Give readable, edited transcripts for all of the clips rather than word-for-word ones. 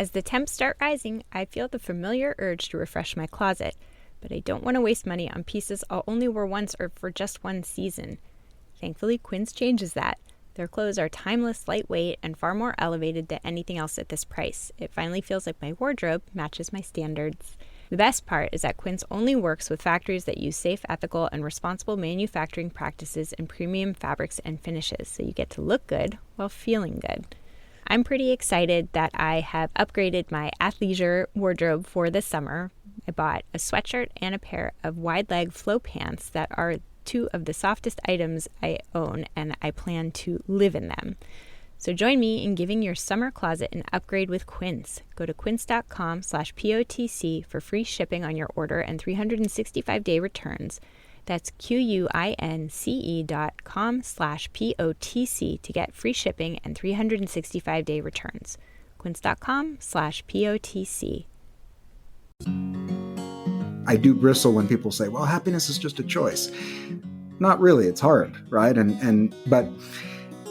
As the temps start rising, I feel the familiar urge to refresh my closet, but I don't want to waste money on pieces I'll only wear once or for just one season. Thankfully, Quince changes that. Their clothes are timeless, lightweight, and far more elevated than anything else at this price. It finally feels like my wardrobe matches my standards. The best part is that Quince only works with factories that use safe, ethical, and responsible manufacturing practices and premium fabrics and finishes, so you get to look good while feeling good. I'm pretty excited that I have upgraded my athleisure wardrobe for this summer. I bought a sweatshirt and a pair of wide-leg flow pants that are two of the softest items I own, and I plan to live in them. So join me in giving your summer closet an upgrade with Quince. Go to quince.com/POTC for free shipping on your order and 365-day returns. That's QUINCE.com/POTC to get free shipping and 365-day returns. Quince.com/POTC. I do bristle when people say, well, happiness is just a choice. Not really, it's hard, right? But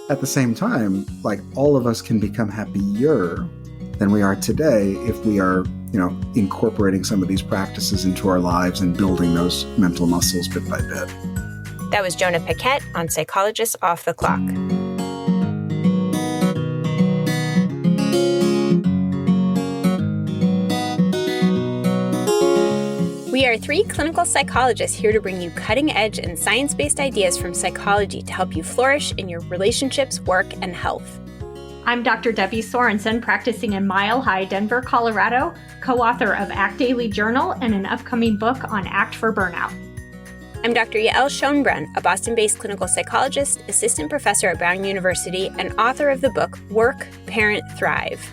at the same time, like, all of us can become happier than we are today if we are, incorporating some of these practices into our lives and building those mental muscles bit by bit. That was Jonah Paquette on Psychologists Off the Clock. We are three clinical psychologists here to bring you cutting-edge and science-based ideas from psychology to help you flourish in your relationships, work, and health. I'm Dr. Debbie Sorensen, practicing in Mile High, Denver, Colorado, co-author of Act Daily Journal and an upcoming book on Act for Burnout. I'm Dr. Yael Schoenbrunn, a Boston-based clinical psychologist, assistant professor at Brown University, and author of the book Work, Parent, Thrive.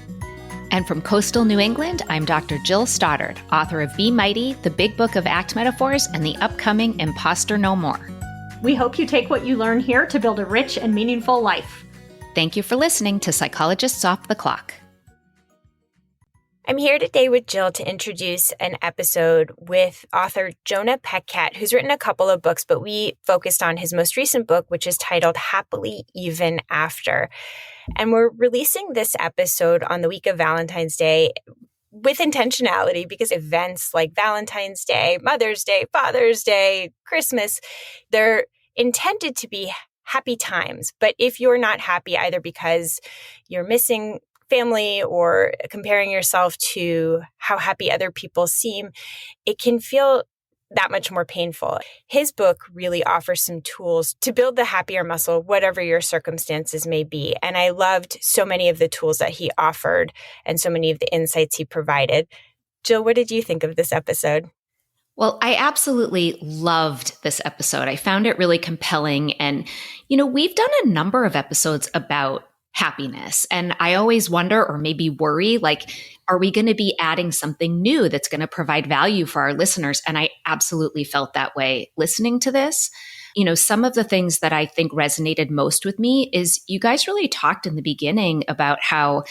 And from coastal New England, I'm Dr. Jill Stoddard, author of Be Mighty, the Big Book of Act Metaphors, and the upcoming Imposter No More. We hope you take what you learn here to build a rich and meaningful life. Thank you for listening to Psychologists Off the Clock. I'm here today with Jill to introduce an episode with author Jonah Paquette, who's written a couple of books, but we focused on his most recent book, which is titled Happily Even After. And we're releasing this episode on the week of Valentine's Day with intentionality, because events like Valentine's Day, Mother's Day, Father's Day, Christmas, they're intended to be happy times. But if you're not happy, either because you're missing family or comparing yourself to how happy other people seem, it can feel that much more painful. His book really offers some tools to build the happier muscle, whatever your circumstances may be. And I loved so many of the tools that he offered and so many of the insights he provided. Jill, what did you think of this episode? Well, I absolutely loved this episode. I found it really compelling. And, we've done a number of episodes about happiness. And I always wonder, or maybe worry, are we going to be adding something new that's going to provide value for our listeners? And I absolutely felt that way listening to this. Some of the things that I think resonated most with me is you guys really talked in the beginning about how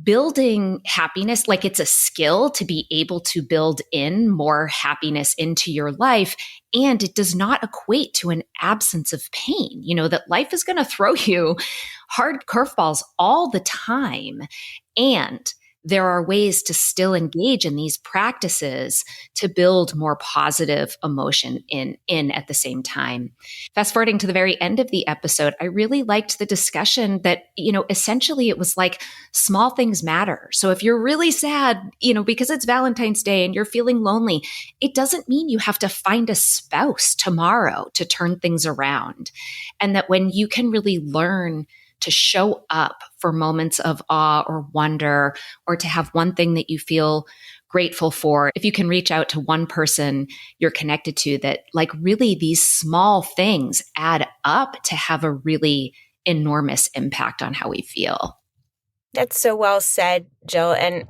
building happiness, like it's a skill to be able to build in more happiness into your life. And it does not equate to an absence of pain, that life is going to throw you hard curveballs all the time. And there are ways to still engage in these practices to build more positive emotion in at the same time. Fast forwarding to the very end of the episode, I really liked the discussion that, essentially it was like small things matter. So if you're really sad, because it's Valentine's Day and you're feeling lonely, it doesn't mean you have to find a spouse tomorrow to turn things around. And that when you can really learn to show up for moments of awe or wonder, or to have one thing that you feel grateful for, if you can reach out to one person you're connected to, that really these small things add up to have a really enormous impact on how we feel. That's so well said, Jill. And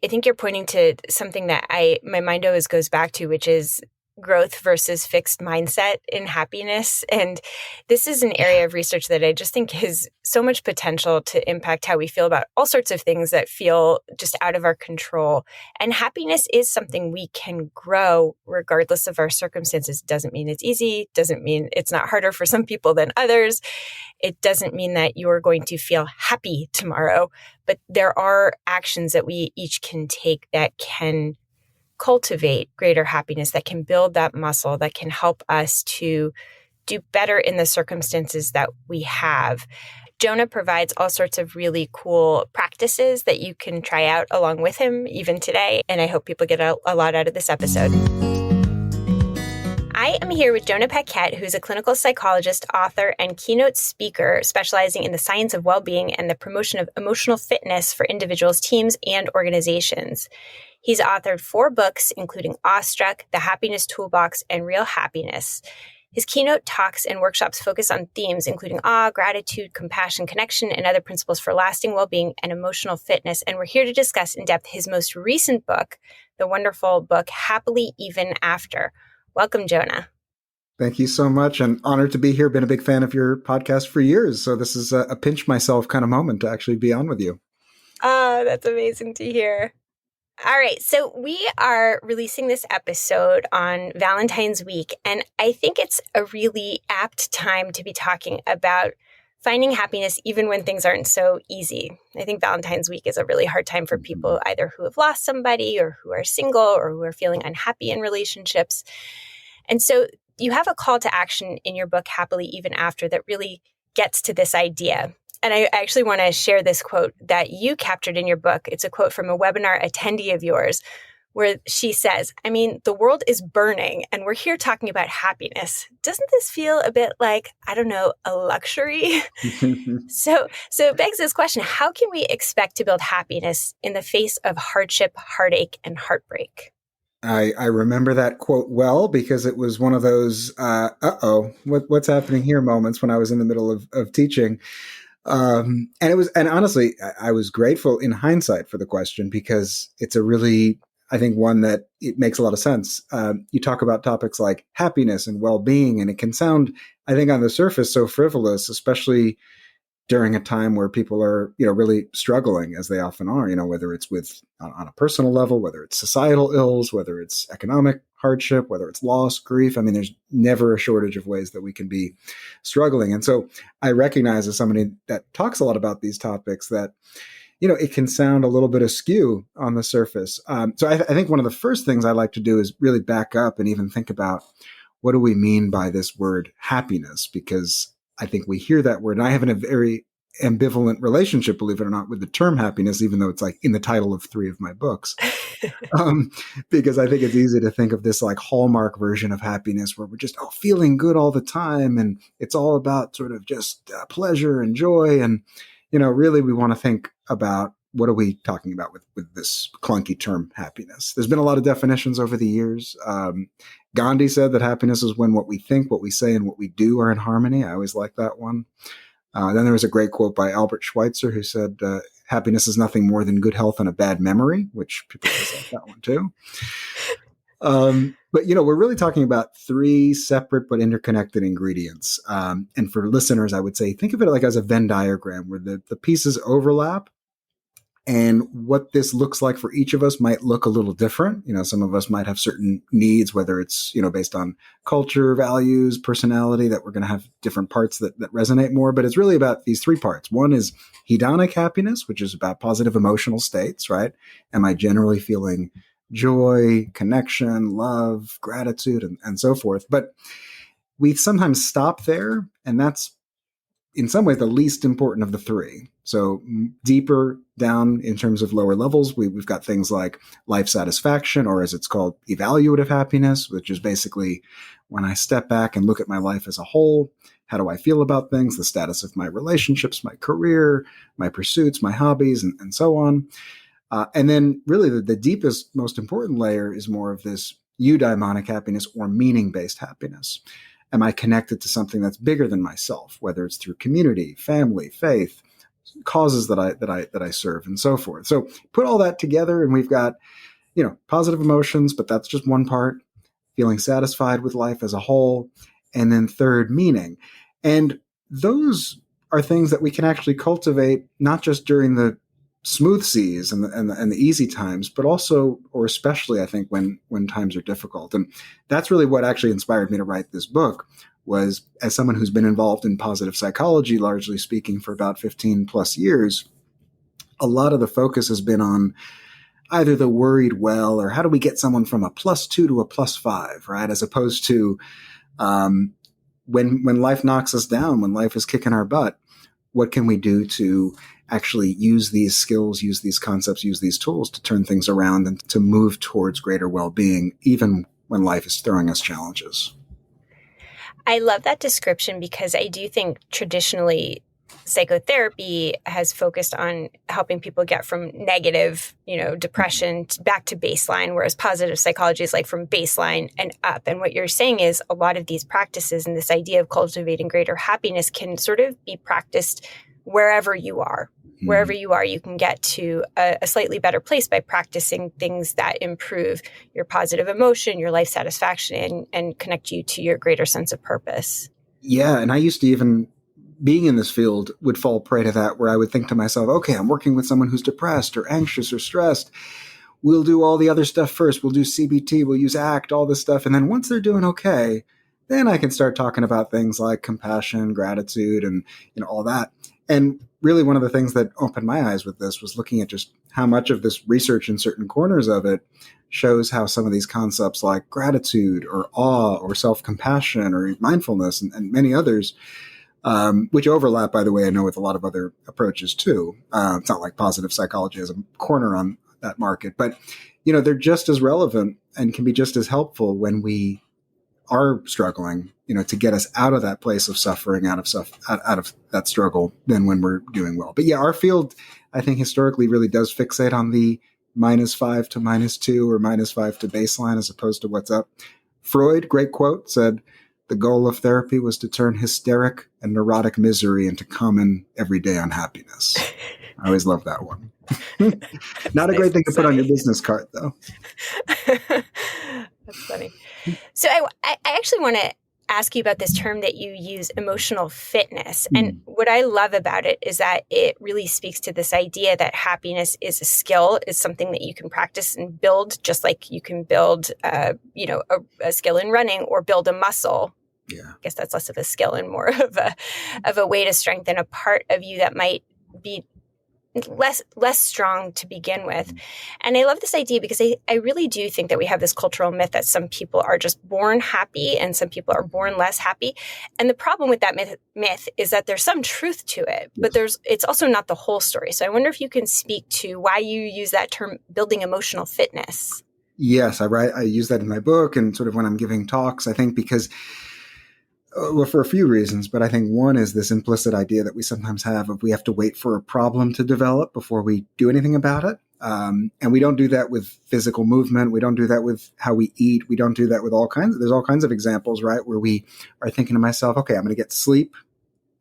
I think you're pointing to something that my mind always goes back to, which is growth versus fixed mindset in happiness. And this is an area of research that I just think has so much potential to impact how we feel about all sorts of things that feel just out of our control. And happiness is something we can grow regardless of our circumstances. Doesn't mean it's easy, doesn't mean it's not harder for some people than others. It doesn't mean that you're going to feel happy tomorrow, but there are actions that we each can take that can cultivate greater happiness, that can build that muscle, that can help us to do better in the circumstances that we have. Jonah provides all sorts of really cool practices that you can try out along with him even today, and I hope people get a lot out of this episode. I am here with Jonah Paquette, who's a clinical psychologist, author, and keynote speaker specializing in the science of well-being and the promotion of emotional fitness for individuals, teams, and organizations. He's authored 4 books, including Awestruck, The Happiness Toolbox, and Real Happiness. His keynote talks and workshops focus on themes including awe, gratitude, compassion, connection, and other principles for lasting well-being and emotional fitness. And we're here to discuss in depth his most recent book, the wonderful book, Happily Even After. Welcome, Jonah. Thank you so much, and honored to be here. Been a big fan of your podcast for years, so this is a pinch myself kind of moment to actually be on with you. Oh, that's amazing to hear. All right, so we are releasing this episode on Valentine's Week, and I think it's a really apt time to be talking about finding happiness even when things aren't so easy. I think Valentine's Week is a really hard time for people either who have lost somebody or who are single or who are feeling unhappy in relationships. And so you have a call to action in your book, Happily Even After, that really gets to this idea. And I actually want to share this quote that you captured in your book. It's a quote from a webinar attendee of yours where she says, I mean, the world is burning and we're here talking about happiness. Doesn't this feel a bit like, I don't know, a luxury? So it begs this question, how can we expect to build happiness in the face of hardship, heartache, and heartbreak? I remember that quote well because it was one of those, what's happening here moments when I was in the middle of teaching. And honestly, I was grateful in hindsight for the question because it's a really, I think, one that it makes a lot of sense. You talk about topics like happiness and well-being, and it can sound, I think, on the surface so frivolous, especially during a time where people are, really struggling, as they often are, whether it's on a personal level, whether it's societal ills, whether it's economic hardship, whether it's loss, grief. I mean, there's never a shortage of ways that we can be struggling. And so I recognize as somebody that talks a lot about these topics that, it can sound a little bit askew on the surface. So I think one of the first things I like to do is really back up and even think about what do we mean by this word happiness? Because I think we hear that word, and I have a very ambivalent relationship, believe it or not, with the term happiness, even though it's like in the title of 3 of my books. Because I think it's easy to think of this like hallmark version of happiness where we're just feeling good all the time. And it's all about sort of just pleasure and joy. And, really we want to think about what are we talking about with this clunky term happiness? There's been a lot of definitions over the years. Gandhi said that happiness is when what we think, what we say, and what we do are in harmony. I always like that one. Then there was a great quote by Albert Schweitzer who said, happiness is nothing more than good health and a bad memory, which people like that one too. But, we're really talking about 3 separate but interconnected ingredients. And for listeners, I would say, think of it like as a Venn diagram where the pieces overlap. And what this looks like for each of us might look a little different. Some of us might have certain needs, whether it's, based on culture, values, personality, that we're going to have different parts that resonate more. But it's really about these 3 parts. One is hedonic happiness, which is about positive emotional states, right? Am I generally feeling joy, connection, love, gratitude, and so forth? But we sometimes stop there, and that's in some ways the least important of the 3. So deeper down in terms of lower levels, we've got things like life satisfaction, or as it's called, evaluative happiness, which is basically when I step back and look at my life as a whole, how do I feel about things, the status of my relationships, my career, my pursuits, my hobbies, and so on. And then really the deepest, most important layer is more of this eudaimonic happiness or meaning-based happiness. Am I connected to something that's bigger than myself, whether it's through community, family, faith, causes that I serve, and so forth. So put all that together, and we've got, positive emotions, but that's just one part. feeling satisfied with life as a whole, and then third, meaning. And those are things that we can actually cultivate, not just during the smooth seas and the easy times, but also, or especially, I think, when times are difficult. And that's really what actually inspired me to write this book, was as someone who's been involved in positive psychology, largely speaking, for about 15 plus years, a lot of the focus has been on either the worried well, or how do we get someone from a +2 to a +5, right? As opposed to when life knocks us down, when life is kicking our butt, what can we do to actually use these skills, use these concepts, use these tools to turn things around and to move towards greater well-being, even when life is throwing us challenges? I love that description because I do think traditionally psychotherapy has focused on helping people get from negative, depression back to baseline, whereas positive psychology is like from baseline and up. And what you're saying is a lot of these practices and this idea of cultivating greater happiness can sort of be practiced wherever you are. Wherever you are, you can get to a slightly better place by practicing things that improve your positive emotion, your life satisfaction, and connect you to your greater sense of purpose. Yeah. And I used to even, being in this field, would fall prey to that, where I would think to myself, okay, I'm working with someone who's depressed or anxious or stressed. We'll do all the other stuff first. We'll do CBT, we'll use ACT, all this stuff. And then once they're doing okay, then I can start talking about things like compassion, gratitude, and all that. And really one of the things that opened my eyes with this was looking at just how much of this research in certain corners of it shows how some of these concepts like gratitude or awe or self-compassion or mindfulness and many others, which overlap, by the way, I know with a lot of other approaches too. It's not like positive psychology has a corner on that market, but they're just as relevant and can be just as helpful when we are struggling, to get us out of that place of suffering, out of that struggle, than when we're doing well. But yeah, our field, I think, historically really does fixate on the -5 to -2 or -5 to baseline as opposed to what's up. Freud, great quote, said, "The goal of therapy was to turn hysteric and neurotic misery into common everyday unhappiness." I always love that one. Not a great thing to put on your business card, though. That's funny. So I actually want to ask you about this term that you use, emotional fitness. And what I love about it is that it really speaks to this idea that happiness is a skill, is something that you can practice and build, just like you can build, a skill in running or build a muscle. Yeah. I guess that's less of a skill and more of a way to strengthen a part of you that might be less strong to begin with. And I love this idea because I really do think that we have this cultural myth that some people are just born happy and some people are born less happy. And the problem with that myth is that there's some truth to it, but it's also not the whole story. So I wonder if you can speak to why you use that term, building emotional fitness. Yes, I use that in my book and sort of when I'm giving talks, I think, because for a few reasons, but I think one is this implicit idea that we sometimes have of we have to wait for a problem to develop before we do anything about it. And we don't do that with physical movement. We don't do that with how we eat. We don't do that with there's all kinds of examples, right? Where we are thinking to myself, okay, I'm going to get sleep,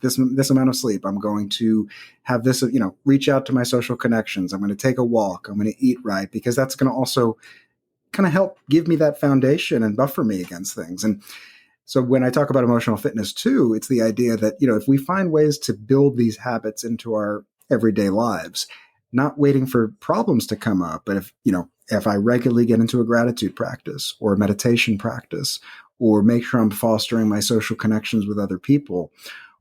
this amount of sleep. I'm going to have this, reach out to my social connections. I'm going to take a walk. I'm going to eat right, because that's going to also kind of help give me that foundation and buffer me against things. And so when I talk about emotional fitness too, it's the idea that, if we find ways to build these habits into our everyday lives, not waiting for problems to come up, but if I regularly get into a gratitude practice or a meditation practice, or make sure I'm fostering my social connections with other people,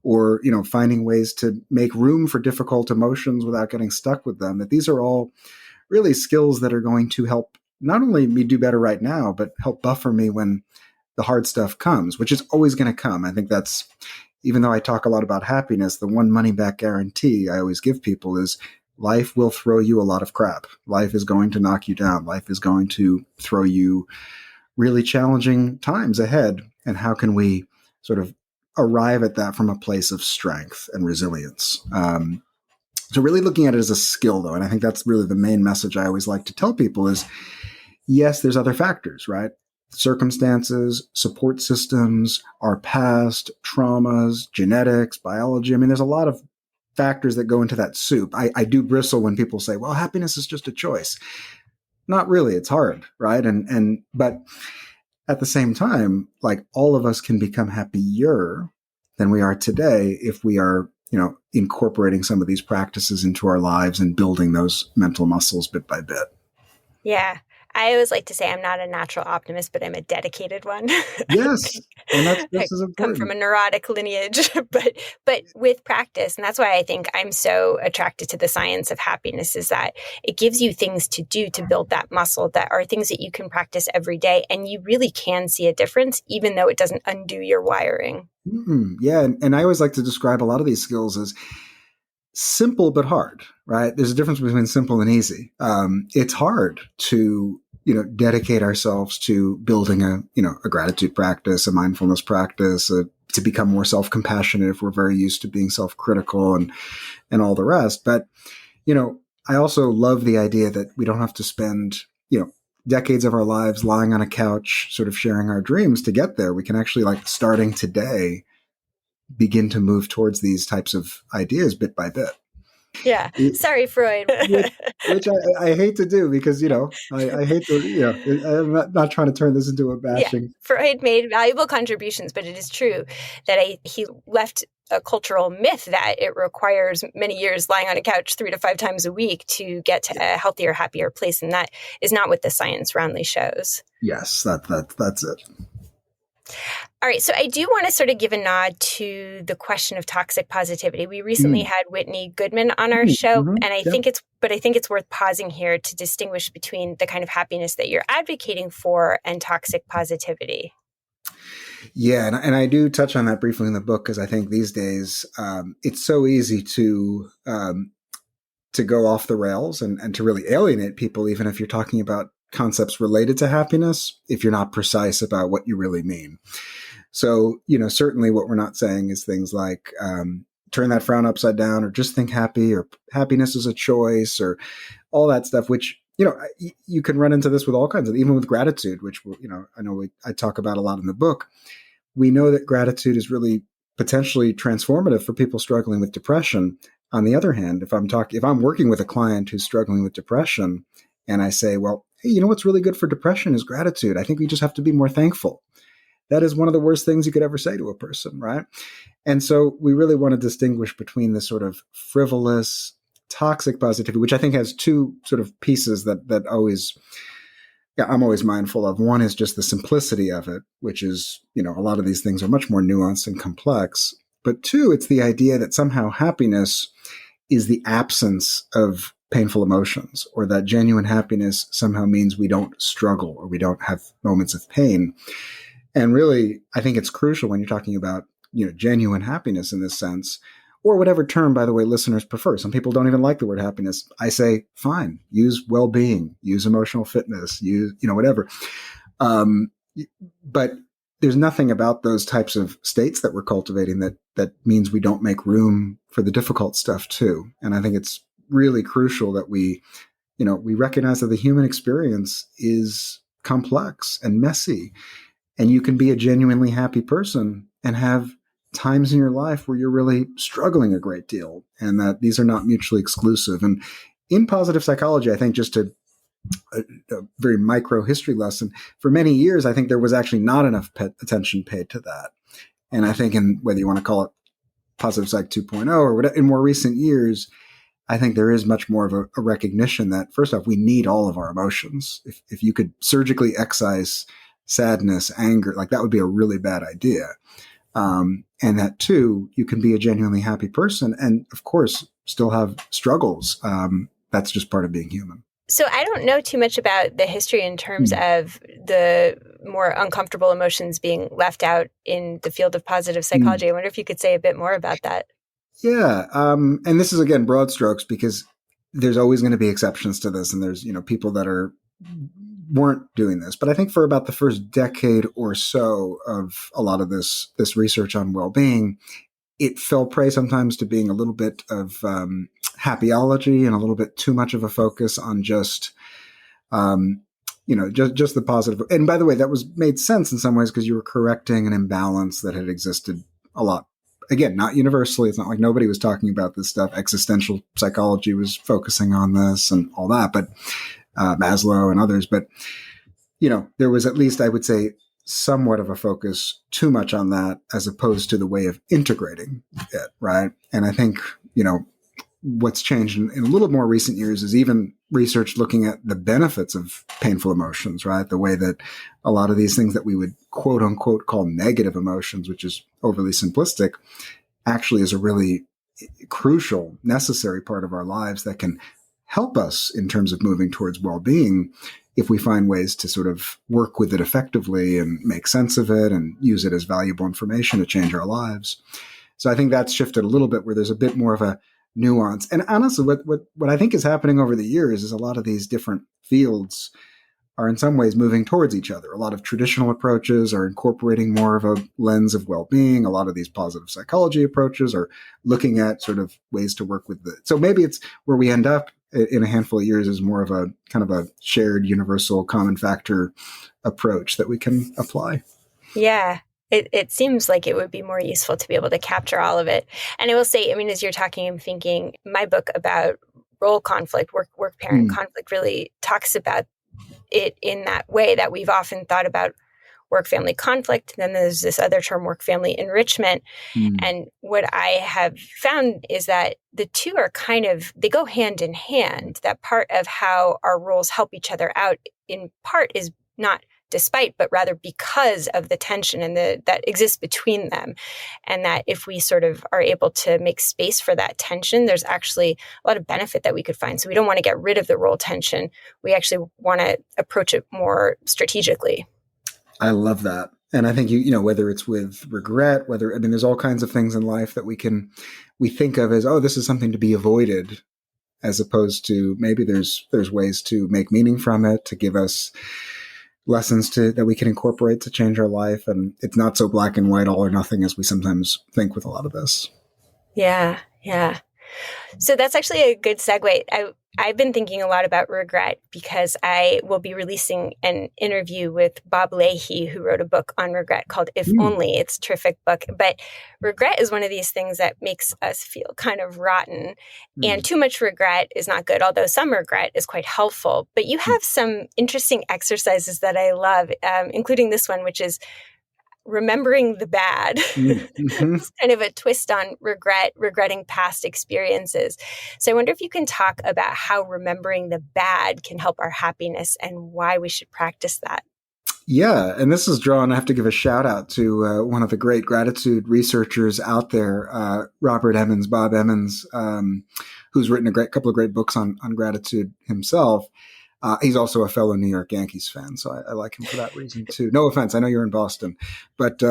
or, finding ways to make room for difficult emotions without getting stuck with them, that these are all really skills that are going to help not only me do better right now, but help buffer me when the hard stuff comes, which is always going to come. I think that's, even though I talk a lot about happiness, the one money back guarantee I always give people is life will throw you a lot of crap. Life is going to knock you down. Life is going to throw you really challenging times ahead. And how can we sort of arrive at that from a place of strength and resilience? So really looking at it as a skill, though, and I think that's really the main message I always like to tell people is, yes, there's other factors, right? Circumstances, support systems, our past, traumas, genetics, biology. I mean, there's a lot of factors that go into that soup. I do bristle when people say, well, happiness is just a choice. Not really. It's hard, right? But at the same time, like all of us can become happier than we are today if we are, incorporating some of these practices into our lives and building those mental muscles bit by bit. Yeah. I always like to say I'm not a natural optimist, but I'm a dedicated one. Yes. And that's I just as come important. from a neurotic lineage, but with practice, and that's why I think I'm so attracted to the science of happiness, is that it gives you things to do to build that muscle that are things that you can practice every day, and you really can see a difference, even though it doesn't undo your wiring. Mm-hmm. Yeah. And I always like to describe a lot of these skills as simple but hard, right? There's a difference between simple and easy. It's hard to, dedicate ourselves to building a gratitude practice, a mindfulness practice, to become more self-compassionate if we're very used to being self-critical and all the rest. But, I also love the idea that we don't have to spend, decades of our lives lying on a couch, sort of sharing our dreams to get there. We can actually, like, starting today, begin to move towards these types of ideas bit by bit. Yeah. Sorry, Freud. which I hate to do because, I hate to, I'm not trying to turn this into a bashing. Yeah. Freud made valuable contributions, but it is true that he left a cultural myth that it requires many years lying on a couch 3 to 5 times a week to get to a healthier, happier place. And that is not what the science roundly shows. Yes, that's it. All right. So I do want to sort of give a nod to the question of toxic positivity. We recently had Whitney Goodman on our show, and I think it's worth pausing here to distinguish between the kind of happiness that you're advocating for and toxic positivity. Yeah. And I do touch on that briefly in the book, because I think these days it's so easy to go off the rails and to really alienate people, even if you're talking about concepts related to happiness, if you're not precise about what you really mean. So, certainly what we're not saying is things like turn that frown upside down, or just think happy, or happiness is a choice, or all that stuff, which, you can run into this with all kinds of, even with gratitude, which, I know I talk about a lot in the book. We know that gratitude is really potentially transformative for people struggling with depression. On the other hand, if I'm working with a client who's struggling with depression, and I say, well, hey, what's really good for depression is gratitude. I think we just have to be more thankful. That is one of the worst things you could ever say to a person, right? And so we really want to distinguish between this sort of frivolous, toxic positivity, which I think has two sort of pieces that always, I'm always mindful of. One is just the simplicity of it, which is, a lot of these things are much more nuanced and complex. But two, it's the idea that somehow happiness is the absence of painful emotions, or that genuine happiness somehow means we don't struggle or we don't have moments of pain. And really, I think it's crucial when you're talking about, genuine happiness in this sense, or whatever term, by the way, listeners prefer. Some people don't even like the word happiness. I say, fine, use well-being, use emotional fitness, use, whatever. But there's nothing about those types of states that we're cultivating that means we don't make room for the difficult stuff too. And I think it's really crucial that we recognize that the human experience is complex and messy. And you can be a genuinely happy person and have times in your life where you're really struggling a great deal, and that these are not mutually exclusive. And in positive psychology, I think, just a very micro history lesson, for many years, I think there was actually not enough attention paid to that. And I think, in whether you want to call it positive psych 2.0 or whatever, in more recent years, I think there is much more of a recognition that, first off, we need all of our emotions. If you could surgically excise sadness, anger, like, that would be a really bad idea. And that, too, you can be a genuinely happy person and, of course, still have struggles. That's just part of being human. So I don't know too much about the history in terms of the more uncomfortable emotions being left out in the field of positive psychology. I wonder if you could say a bit more about that. Yeah. And this is, again, broad strokes, because there's always going to be exceptions to this. And there's, people that weren't doing this. But I think for about the first decade or so of a lot of this research on well-being, it fell prey sometimes to being a little bit of happyology and a little bit too much of a focus on just the positive. And by the way, that was made sense in some ways, because you were correcting an imbalance that had existed a lot. Again, not universally. It's not like nobody was talking about this stuff. Existential psychology was focusing on this and all that, but Maslow and others. But, there was, at least I would say, somewhat of a focus too much on that as opposed to the way of integrating it, right? And I think, what's changed in a little more recent years is even research looking at the benefits of painful emotions, right? The way that a lot of these things that we would quote unquote call negative emotions, which is overly simplistic, actually is a really crucial, necessary part of our lives that can help us in terms of moving towards well-being if we find ways to sort of work with it effectively and make sense of it and use it as valuable information to change our lives. So I think that's shifted a little bit where there's a bit more of a nuance. And honestly, what I think is happening over the years is a lot of these different fields are in some ways moving towards each other. A lot of traditional approaches are incorporating more of a lens of well-being. A lot of these positive psychology approaches are looking at sort of ways to work with so maybe it's where we end up in a handful of years is more of a kind of a shared universal common factor approach that we can apply. Yeah. It seems like it would be more useful to be able to capture all of it. And I will say, as you're talking, I'm thinking my book about role conflict, work-parent conflict really talks about it in that way that we've often thought about work-family conflict. Then there's this other term, work-family enrichment. And what I have found is that the two are they go hand in hand. That part of how our roles help each other out in part is not despite, but rather because of the tension and that exists between them. And that if we sort of are able to make space for that tension, there's actually a lot of benefit that we could find. So we don't want to get rid of the role tension. We actually want to approach it more strategically. I love that. And I think, whether it's with regret, there's all kinds of things in life that we think of as, oh, this is something to be avoided, as opposed to maybe there's ways to make meaning from it, to give us lessons that we can incorporate to change our life. And it's not so black and white, all or nothing, as we sometimes think with a lot of this. Yeah. So that's actually a good segue. I've been thinking a lot about regret because I will be releasing an interview with Bob Leahy, who wrote a book on regret called If Only. It's a terrific book. But regret is one of these things that makes us feel kind of rotten. And too much regret is not good, although some regret is quite helpful. But you have some interesting exercises that I love, including this one, which is remembering the bad. It's kind of a twist on regretting past experiences. So I wonder if you can talk about how remembering the bad can help our happiness and why we should practice that. Yeah, and this is drawn, I have to give a shout out to one of the great gratitude researchers out there, Bob Emmons, who's written a couple of great books on gratitude himself. He's also a fellow New York Yankees fan, so I like him for that reason too. No offense, I know you're in Boston, but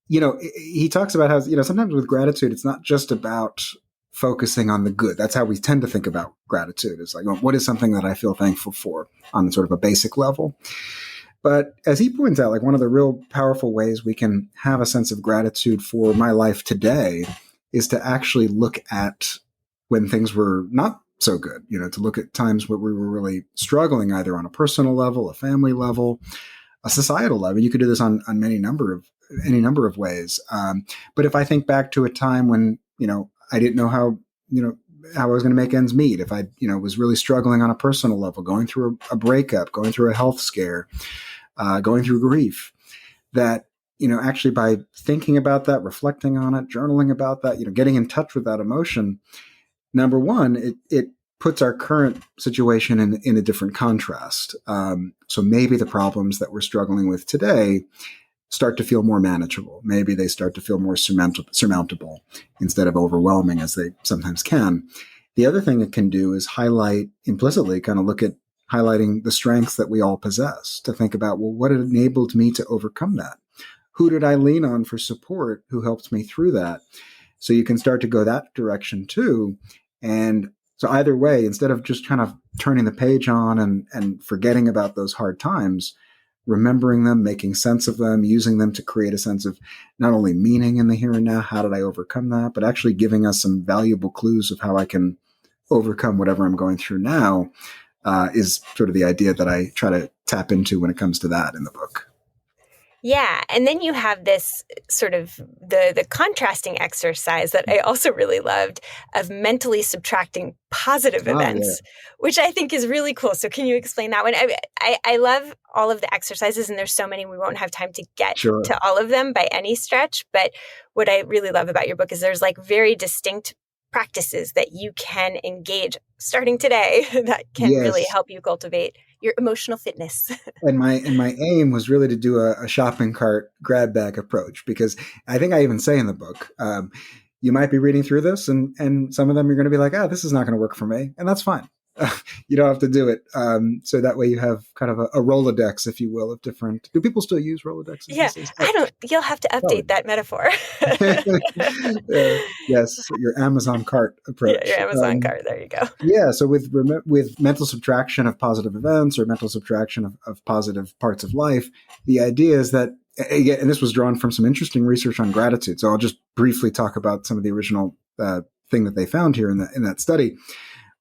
he talks about how sometimes with gratitude, it's not just about focusing on the good. That's how we tend to think about gratitude. It's like, what is something that I feel thankful for on sort of a basic level? But as he points out, like one of the real powerful ways we can have a sense of gratitude for my life today is to actually look at when things were not so good, to look at times where we were really struggling, either on a personal level, a family level, a societal level. You could do this on any number of ways. But if I think back to a time when, I didn't know how I was going to make ends meet, if I, was really struggling on a personal level, going through a breakup, going through a health scare, going through grief, that, actually by thinking about that, reflecting on it, journaling about that, getting in touch with that emotion, number one, it puts our current situation in a different contrast. So maybe the problems that we're struggling with today start to feel more manageable. Maybe they start to feel more surmountable instead of overwhelming as they sometimes can. The other thing it can do is highlight implicitly, kind of look at highlighting the strengths that we all possess, to think about, well, what enabled me to overcome that? Who did I lean on for support? Who helped me through that? So you can start to go that direction too. And so either way, instead of just kind of turning the page on and forgetting about those hard times, remembering them, making sense of them, using them to create a sense of not only meaning in the here and now, how did I overcome that, but actually giving us some valuable clues of how I can overcome whatever I'm going through now, is sort of the idea that I try to tap into when it comes to that in the book. Yeah, and then you have this sort of the contrasting exercise that I also really loved of mentally subtracting positive Oh, yeah. events, which I think is really cool. So can you explain that one? I love all of the exercises, and there's so many we won't have time to get Sure. to all of them by any stretch. But what I really love about your book is there's like very distinct practices that you can engage starting today that can really Yes. help you cultivate your emotional fitness. And my aim was really to do a shopping cart grab bag approach, because I think I even say in the book, you might be reading through this, and some of them you're going to be like, this is not going to work for me, and that's fine. You don't have to do it. So that way you have kind of a Rolodex, if you will, of different. Do people still use Rolodexes Yeah, these days? I don't. You'll have to Probably update that metaphor. Yes, your Amazon cart Yeah, approach. your Amazon cart. There you go. Yeah, so with mental subtraction of positive events or mental subtraction of positive parts of life, the idea is that, again, and this was drawn from some interesting research on gratitude. So I'll just briefly talk about some of the original thing that they found here in that study.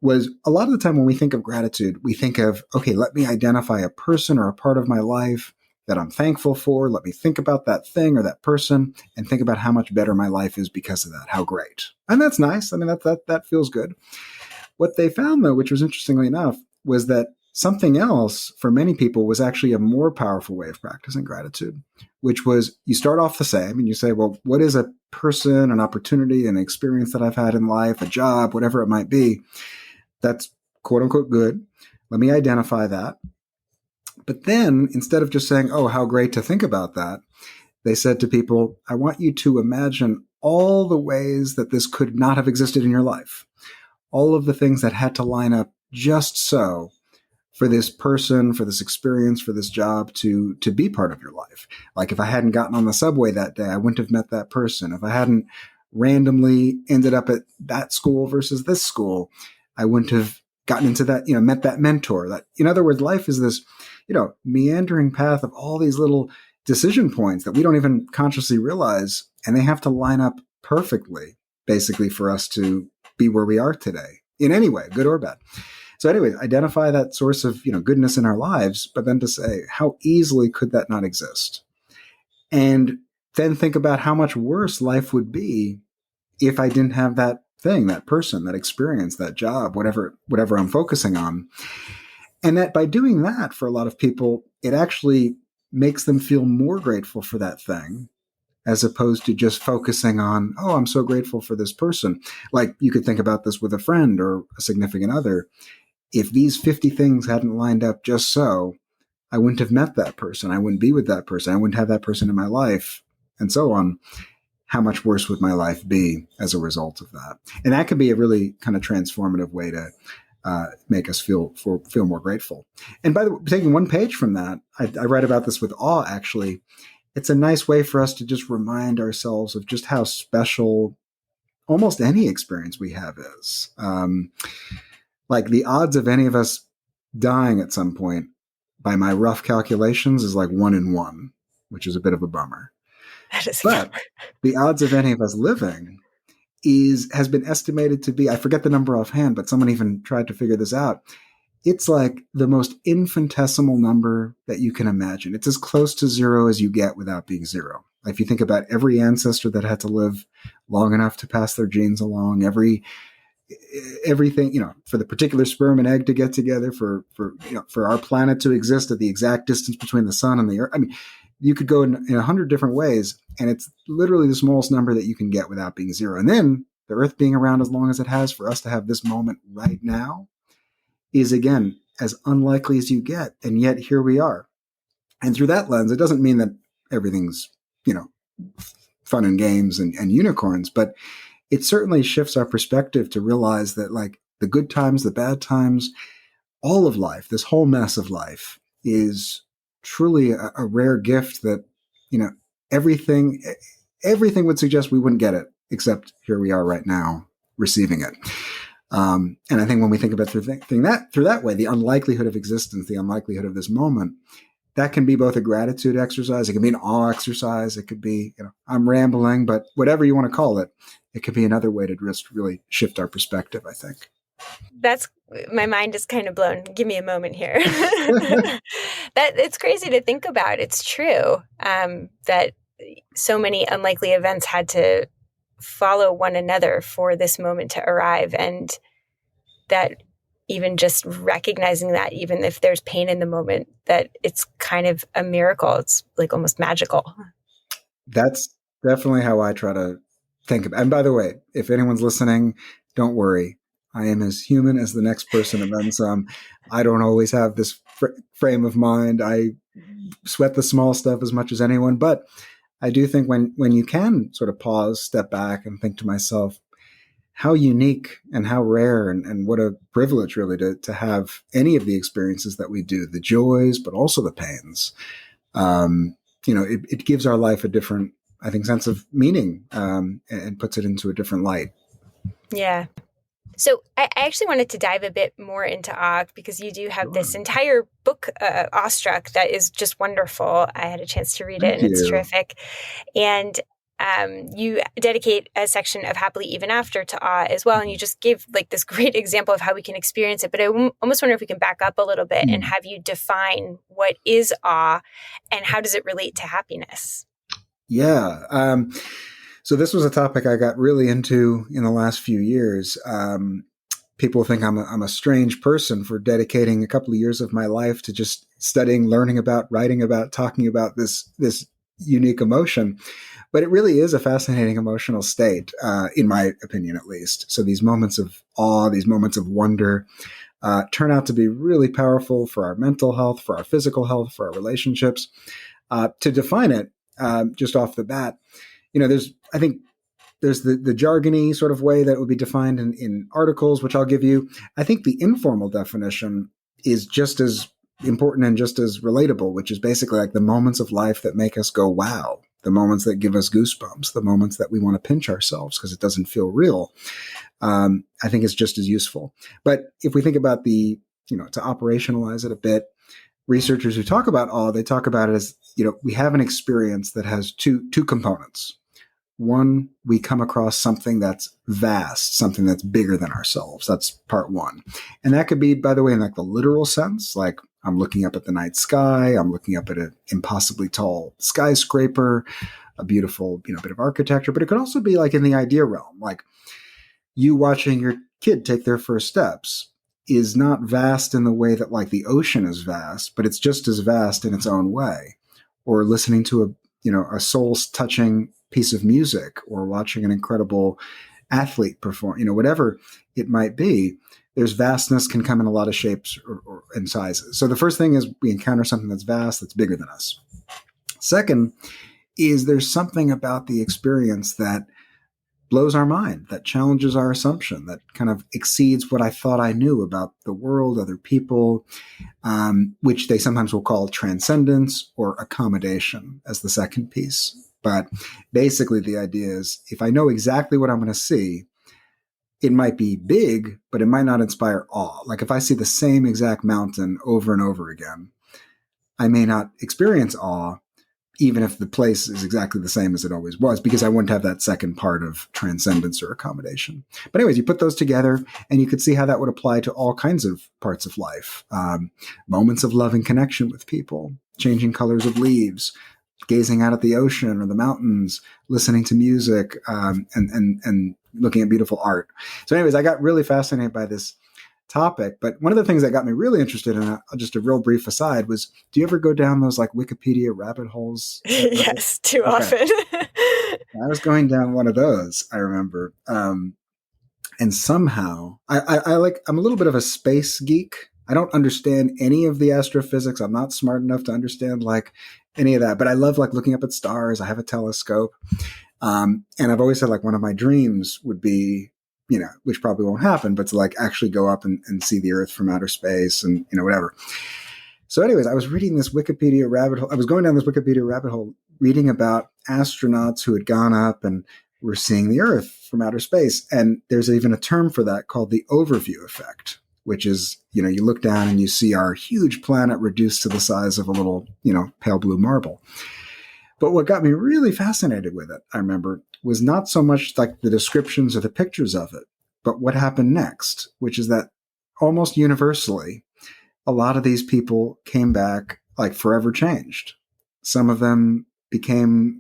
Was a lot of the time when we think of gratitude, we think of, okay, let me identify a person or a part of my life that I'm thankful for. Let me think about that thing or that person and think about how much better my life is because of that. How great. And that's nice. I mean, that feels good. What they found, though, which was interestingly enough, was that something else for many people was actually a more powerful way of practicing gratitude, which was you start off the same and you say, well, what is a person, an opportunity, an experience that I've had in life, a job, whatever it might be, that's quote unquote good. Let me identify that. But then instead of just saying, oh, how great to think about that, they said to people, I want you to imagine all the ways that this could not have existed in your life. All of the things that had to line up just so for this person, for this experience, for this job to be part of your life. Like if I hadn't gotten on the subway that day, I wouldn't have met that person. If I hadn't randomly ended up at that school versus this school, I wouldn't have gotten into that, met that mentor. That, in other words, life is this, meandering path of all these little decision points that we don't even consciously realize, and they have to line up perfectly, basically, for us to be where we are today in any way, good or bad. So anyway, identify that source of, goodness in our lives, but then to say, how easily could that not exist? And then think about how much worse life would be if I didn't have that thing, that person, that experience, that job, whatever I'm focusing on. And that by doing that, for a lot of people, it actually makes them feel more grateful for that thing, as opposed to just focusing on, oh, I'm so grateful for this person. Like you could think about this with a friend or a significant other. If these 50 things hadn't lined up just so, I wouldn't have met that person. I wouldn't be with that person. I wouldn't have that person in my life, and so on. How much worse would my life be as a result of that? And that could be a really kind of transformative way to make us feel more grateful. And by the way, taking one page from that, I write about this with awe, actually. It's a nice way for us to just remind ourselves of just how special almost any experience we have is. Like the odds of any of us dying at some point, by my rough calculations, is like 1 in 1, which is a bit of a bummer. That is But the odds of any of us living has been estimated to be, I forget the number offhand, but someone even tried to figure this out. It's like the most infinitesimal number that you can imagine. It's as close to zero as you get without being zero. If you think about every ancestor that had to live long enough to pass their genes along, everything, for the particular sperm and egg to get together, for our planet to exist at the exact distance between the sun and the earth. I mean, you could go in 100 different ways, and it's literally the smallest number that you can get without being zero. And then the earth being around as long as it has, for us to have this moment right now, is again as unlikely as you get. And yet here we are. And through that lens, it doesn't mean that everything's, fun and games and unicorns, but it certainly shifts our perspective to realize that, like, the good times, the bad times, all of life, this whole mess of life, is truly a rare gift that, everything would suggest we wouldn't get it, except here we are right now receiving it. And I think when we think about through that way, the unlikelihood of existence, the unlikelihood of this moment, that can be both a gratitude exercise. It can be an awe exercise. It could be, I'm rambling, but whatever you want to call it, it could be another way to just really shift our perspective, I think. That's my mind is kind of blown. Give me a moment here. That it's crazy to think about. It's true that so many unlikely events had to follow one another for this moment to arrive, and that even just recognizing that, even if there's pain in the moment, that it's kind of a miracle. It's like almost magical. That's definitely how I try to think about it. And by the way, if anyone's listening, don't worry. I am as human as the next person and then some. I don't always have this frame of mind. I sweat the small stuff as much as anyone, but I do think when you can sort of pause, step back, and think to myself, how unique and how rare and what a privilege really to have any of the experiences that we do, the joys, but also the pains. It gives our life a different, I think, sense of meaning and puts it into a different light. Yeah. So I actually wanted to dive a bit more into awe because you do have this entire book, Awestruck, that is just wonderful. I had a chance to read it and it's terrific. And you dedicate a section of Happily Even After to awe as well. And you just gave like this great example of how we can experience it. But I almost wonder if we can back up a little bit and have you define what is awe and how does it relate to happiness? Yeah. So this was a topic I got really into in the last few years. People think I'm a strange person for dedicating a couple of years of my life to just studying, learning about, writing about, talking about this unique emotion. But it really is a fascinating emotional state, in my opinion, at least. So these moments of awe, these moments of wonder, turn out to be really powerful for our mental health, for our physical health, for our relationships. To define it, just off the bat, there's the jargony sort of way that would be defined in articles, which I'll give you. I think the informal definition is just as important and just as relatable, which is basically like the moments of life that make us go, wow, the moments that give us goosebumps, the moments that we want to pinch ourselves because it doesn't feel real. I think it's just as useful. But if we think about to operationalize it a bit, researchers who talk about awe, they talk about it as, we have an experience that has two components. One, we come across something that's vast, something that's bigger than ourselves. That's part one. And that could be, by the way, in like the literal sense, like I'm looking up at the night sky, I'm looking up at an impossibly tall skyscraper, a beautiful, bit of architecture, but it could also be like in the idea realm, like you watching your kid take their first steps is not vast in the way that like the ocean is vast, but it's just as vast in its own way. Or listening to a soul-touching piece of music or watching an incredible athlete perform, whatever it might be, there's vastness can come in a lot of shapes and sizes. So the first thing is we encounter something that's vast, that's bigger than us. Second is there's something about the experience that blows our mind, that challenges our assumption, that kind of exceeds what I thought I knew about the world, other people, which they sometimes will call transcendence or accommodation as the second piece. But basically the idea is if I know exactly what I'm going to see, it might be big, but it might not inspire awe. Like if I see the same exact mountain over and over again, I may not experience awe, even if the place is exactly the same as it always was, because I wouldn't have that second part of transcendence or accommodation. But anyways, you put those together and you could see how that would apply to all kinds of parts of life. Moments of love and connection with people, changing colors of leaves, gazing out at the ocean or the mountains, listening to music, and looking at beautiful art. So anyways, I got really fascinated by this topic. But one of the things that got me really interested in, just a real brief aside, was do you ever go down those like Wikipedia rabbit holes? Yes, too often. I was going down one of those, I remember. And somehow I'm a little bit of a space geek. I don't understand any of the astrophysics. I'm not smart enough to understand like any of that, but I love like looking up at stars. I have a telescope. And I've always said like one of my dreams would be, which probably won't happen, but to like actually go up and see the Earth from outer space and, whatever. So anyways, I was reading this Wikipedia rabbit hole. I was going down this Wikipedia rabbit hole, reading about astronauts who had gone up and were seeing the Earth from outer space. And there's even a term for that called the overview effect, which is, you look down and you see our huge planet reduced to the size of a little, pale blue marble. But what got me really fascinated with it, I remember, was not so much like the descriptions or the pictures of it, but what happened next, which is that almost universally, a lot of these people came back like forever changed. Some of them became,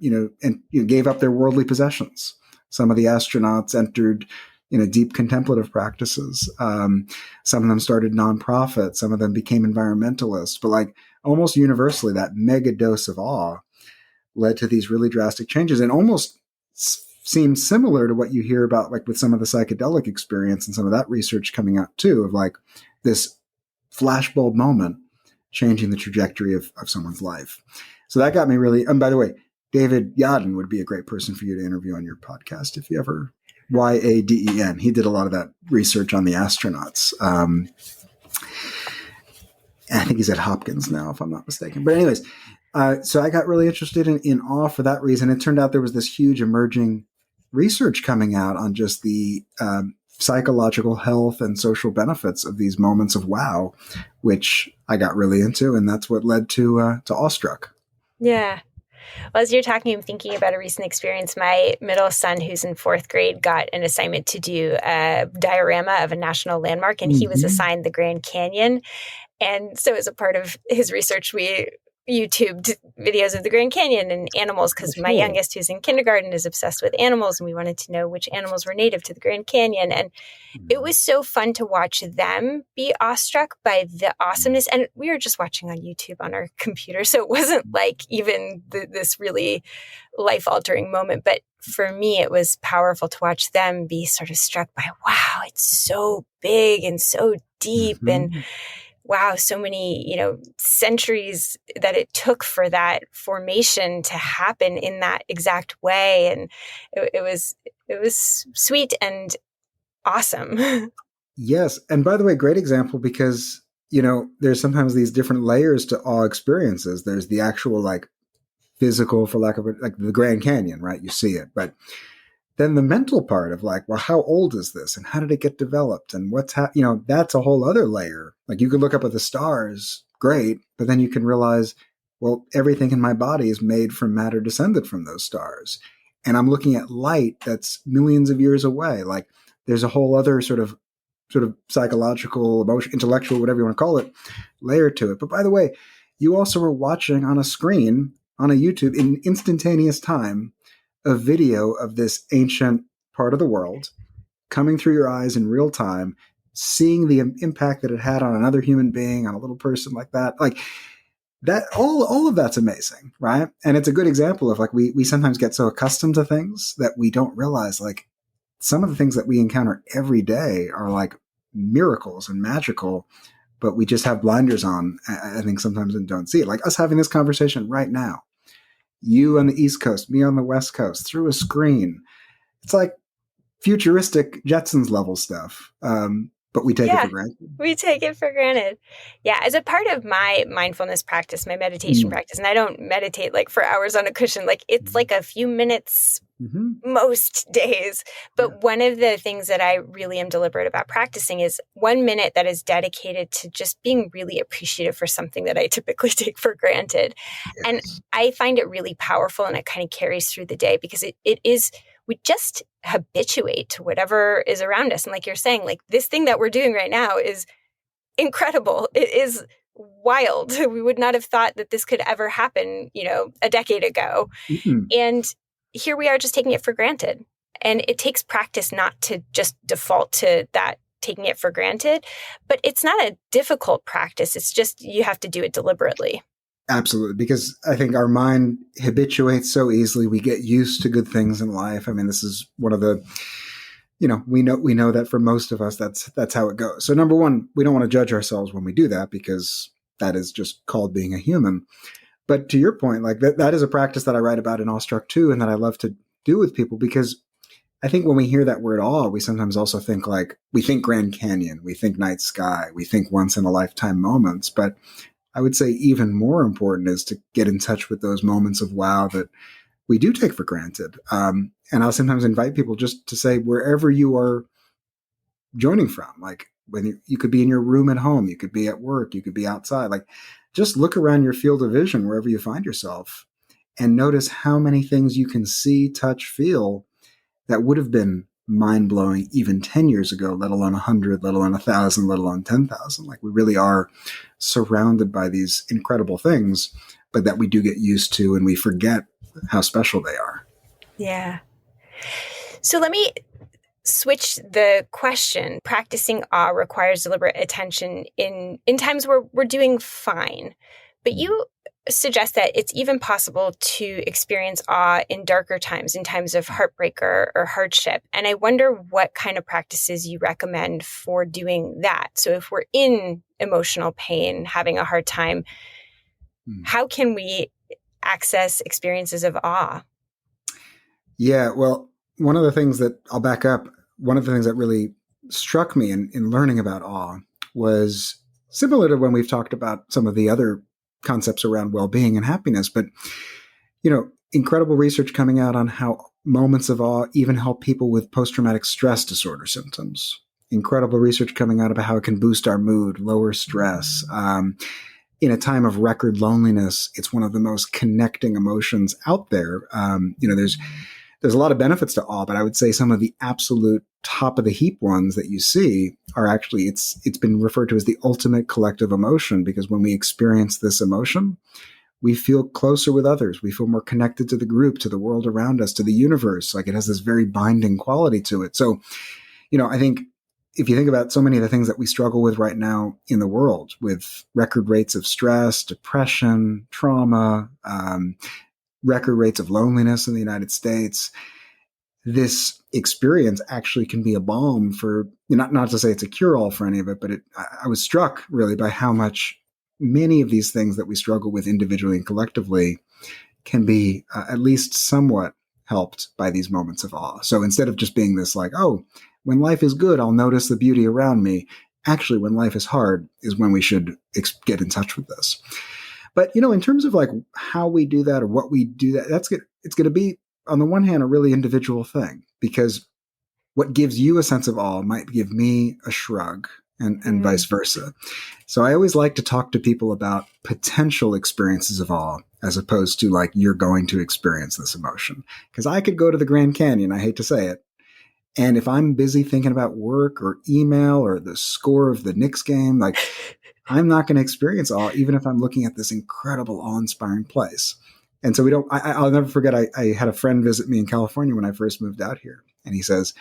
gave up their worldly possessions. Some of the astronauts entered, deep contemplative practices. Some of them started nonprofits. Some of them became environmentalists. But like almost universally, that mega dose of awe led to these really drastic changes, and almost seems similar to what you hear about like with some of the psychedelic experience and some of that research coming out too, of like this flashbulb moment changing the trajectory of someone's life. So that got me really, and by the way, David Yaden would be a great person for you to interview on your podcast if you ever, Yaden. He did a lot of that research on the astronauts. I think he's at Hopkins now, if I'm not mistaken. But anyways, so I got really interested in awe for that reason. It turned out there was this huge emerging research coming out on just the psychological health and social benefits of these moments of wow, which I got really into, and that's what led to Awestruck. Yeah. Well, as you're talking, I'm thinking about a recent experience. My middle son, who's in 4th grade, got an assignment to do a diorama of a national landmark, and he was assigned the Grand Canyon. And so as a part of his research, we YouTubed videos of the Grand Canyon and animals, because my youngest, who's in kindergarten, is obsessed with animals, and we wanted to know which animals were native to the Grand Canyon. And it was so fun to watch them be awestruck by the awesomeness. And we were just watching on YouTube on our computer, so it wasn't like even this really life-altering moment. But for me, it was powerful to watch them be sort of struck by, wow, it's so big and so deep, and wow, so many, centuries that it took for that formation to happen in that exact way. And it was sweet and awesome. Yes. And by the way, great example, because, there's sometimes these different layers to awe experiences. There's the actual like physical, for lack of it, like the Grand Canyon, right? You see it. But then the mental part of like, well, how old is this and how did it get developed and what's that's a whole other layer. Like you could look up at the stars, great, but then you can realize, well, everything in my body is made from matter descended from those stars. And I'm looking at light that's millions of years away. Like there's a whole other sort of psychological, emotional, intellectual, whatever you want to call it, layer to it. But by the way, you also were watching on a screen on a YouTube in instantaneous time a video of this ancient part of the world coming through your eyes in real time, seeing the impact that it had on another human being, on a little person like that. Like that, all of that's amazing, right? And it's a good example of like, we sometimes get so accustomed to things that we don't realize like some of the things that we encounter every day are like miracles and magical, but we just have blinders on, I think sometimes, and don't see it. Like us having this conversation right now. You on the East Coast, me on the West Coast, through a screen. It's like futuristic Jetsons level stuff. But we take it for granted. We take it for granted. Yeah. As a part of my mindfulness practice, my meditation practice, and I don't meditate like for hours on a cushion, like it's like a few minutes most days. But one of the things that I really am deliberate about practicing is 1 minute that is dedicated to just being really appreciative for something that I typically take for granted. Yes. And I find it really powerful, and it kind of carries through the day because it is, we just habituate to whatever is around us. And like you're saying, like this thing that we're doing right now is incredible. It is wild. We would not have thought that this could ever happen, a decade ago. And here we are just taking it for granted. And it takes practice not to just default to that, taking it for granted. But it's not a difficult practice. It's just you have to do it deliberately. Absolutely. Because I think our mind habituates so easily. We get used to good things in life. I mean, this is one of the, we know that for most of us, that's how it goes. So number one, we don't want to judge ourselves when we do that, because that is just called being a human. But to your point, like that is a practice that I write about in Awestruck too, and that I love to do with people, because I think when we hear that word awe, we sometimes also think we think Grand Canyon, we think night sky, we think once in a lifetime moments. But I would say even more important is to get in touch with those moments of wow that we do take for granted. And I'll sometimes invite people just to say, wherever you are joining from, like when you could be in your room at home, you could be at work, you could be outside, like just look around your field of vision, wherever you find yourself, and notice how many things you can see, touch, feel that would have been mind-blowing even 10 years ago, let alone 100, let alone 1,000, let alone 10,000. Like, we really are surrounded by these incredible things, but that we do get used to and we forget how special they are. Yeah. So let me switch the question. Practicing awe requires deliberate attention in times where we're doing fine. But you suggest that it's even possible to experience awe in darker times, in times of heartbreak or hardship. And I wonder what kind of practices you recommend for doing that. So if we're in emotional pain, having a hard time, how can we access experiences of awe? Yeah, well, one of the things that I'll back up, one of the things that really struck me in learning about awe was similar to when we've talked about some of the other concepts around well-being and happiness, but, incredible research coming out on how moments of awe even help people with post-traumatic stress disorder symptoms. Incredible research coming out about how it can boost our mood, lower stress. In a time of record loneliness, it's one of the most connecting emotions out there. There's a lot of benefits to awe, but I would say some of the absolute top of the heap ones that you see are actually, it's been referred to as the ultimate collective emotion, because when we experience this emotion, we feel closer with others. We feel more connected to the group, to the world around us, to the universe. Like, it has this very binding quality to it. So, I think if you think about so many of the things that we struggle with right now in the world, with record rates of stress, depression, trauma, record rates of loneliness in the United States, this experience actually can be a balm for, not to say it's a cure-all for any of it, but I was struck really by how much many of these things that we struggle with individually and collectively can be at least somewhat helped by these moments of awe. So instead of just being this like, oh, when life is good, I'll notice the beauty around me. Actually, when life is hard is when we should get in touch with this. But, in terms of like how we do that or what we do that, it's going to be, on the one hand, a really individual thing, because what gives you a sense of awe might give me a shrug and vice versa. So I always like to talk to people about potential experiences of awe as opposed to like, you're going to experience this emotion. Because I could go to the Grand Canyon, I hate to say it, and if I'm busy thinking about work or email or the score of the Knicks game, like, I'm not going to experience awe, even if I'm looking at this incredible, awe-inspiring place. And so I'll never forget, I had a friend visit me in California when I first moved out here. And he says,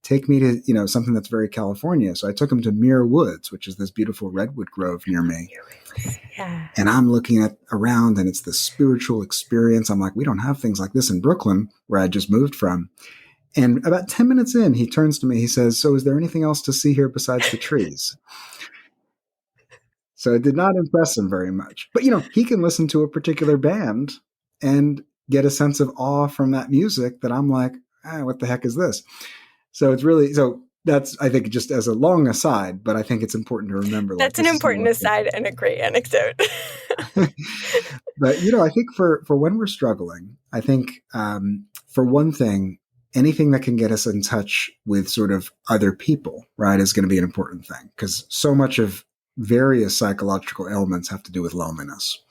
take me to, something that's very California. So I took him to Muir Woods, which is this beautiful redwood grove near me. Yeah. And I'm looking around and it's this spiritual experience. I'm like, we don't have things like this in Brooklyn, where I just moved from. And about 10 minutes in, he turns to me, he says, so is there anything else to see here besides the trees? So it did not impress him very much. But, he can listen to a particular band and get a sense of awe from that music that I'm like, what the heck is this? So it's really, that's, I think, just as a long aside, but I think it's important to remember. That's an important aside and a great anecdote. But, I think for when we're struggling, I think for one thing, anything that can get us in touch with sort of other people, right, is going to be an important thing, because so much of various psychological ailments have to do with loneliness.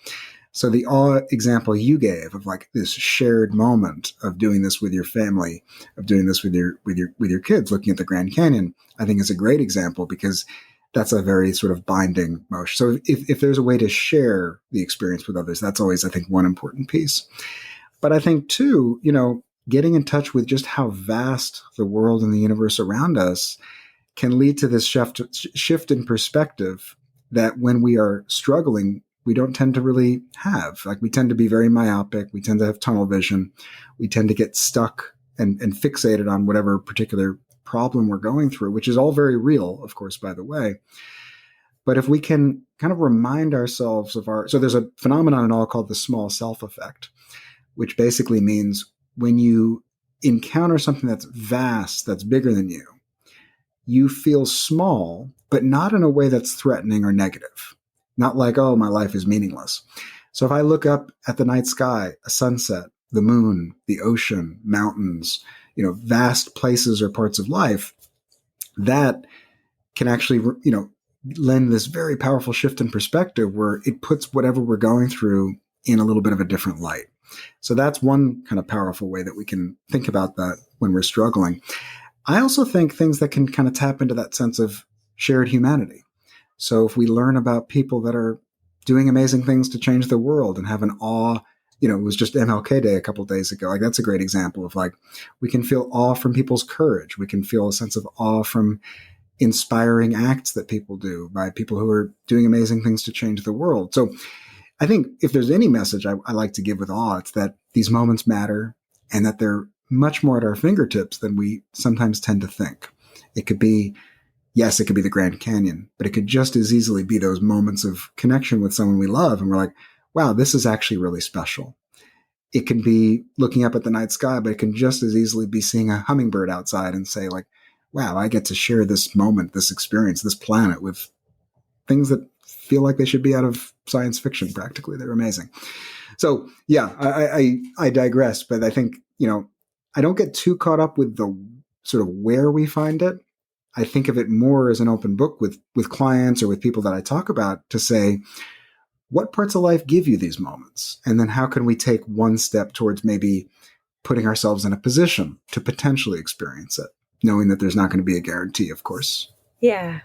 So the awe example you gave of like this shared moment of doing this with your family, of doing this with your kids, looking at the Grand Canyon, I think is a great example, because that's a very sort of binding motion. So if there's a way to share the experience with others, that's always, I think, one important piece. But I think too, getting in touch with just how vast the world and the universe around us can lead to this shift in perspective that when we are struggling, we don't tend to really have. Like, we tend to be very myopic. We tend to have tunnel vision. We tend to get stuck and fixated on whatever particular problem we're going through, which is all very real, of course, by the way. But if we can kind of remind ourselves of so there's a phenomenon in awe called the small self effect, which basically means when you encounter something that's vast, that's bigger than you, you feel small, but not in a way that's threatening or negative. Not like, oh, my life is meaningless. So if I look up at the night sky, a sunset, the moon, the ocean, mountains, vast places or parts of life, that can actually, lend this very powerful shift in perspective where it puts whatever we're going through in a little bit of a different light. So that's one kind of powerful way that we can think about that when we're struggling. I also think things that can kind of tap into that sense of shared humanity. So if we learn about people that are doing amazing things to change the world and have an awe, it was just MLK Day a couple of days ago. Like, that's a great example of, like, we can feel awe from people's courage. We can feel a sense of awe from inspiring acts that people do by people who are doing amazing things to change the world. So I think if there's any message I like to give with awe, it's that these moments matter and that they're much more at our fingertips than we sometimes tend to think. It could be, yes, it could be the Grand Canyon, but it could just as easily be those moments of connection with someone we love. And we're like, wow, this is actually really special. It can be looking up at the night sky, but it can just as easily be seeing a hummingbird outside and say, like, wow, I get to share this moment, this experience, this planet with things that feel like they should be out of science fiction practically. They're amazing. So yeah, I digress, but I think, I don't get too caught up with the sort of where we find it. I think of it more as an open book with clients or with people that I talk about to say, what parts of life give you these moments? And then how can we take one step towards maybe putting ourselves in a position to potentially experience it, knowing that there's not going to be a guarantee, of course. Yeah.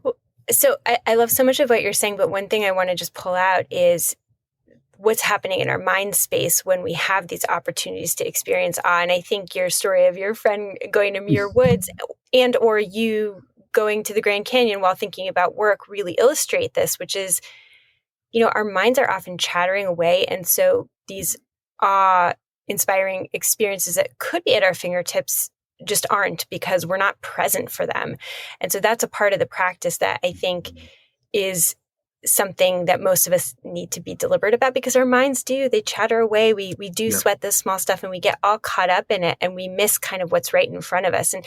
Well, so I love so much of what you're saying, but one thing I want to just pull out is what's happening in our mind space when we have these opportunities to experience awe. And I think your story of your friend going to Muir Woods and or you going to the Grand Canyon while thinking about work really illustrate this, which is, our minds are often chattering away. And so these awe-inspiring experiences that could be at our fingertips just aren't, because we're not present for them. And so that's a part of the practice that I think is something that most of us need to be deliberate about, because our minds they chatter away. We do sweat this small stuff and we get all caught up in it and we miss kind of what's right in front of us. And,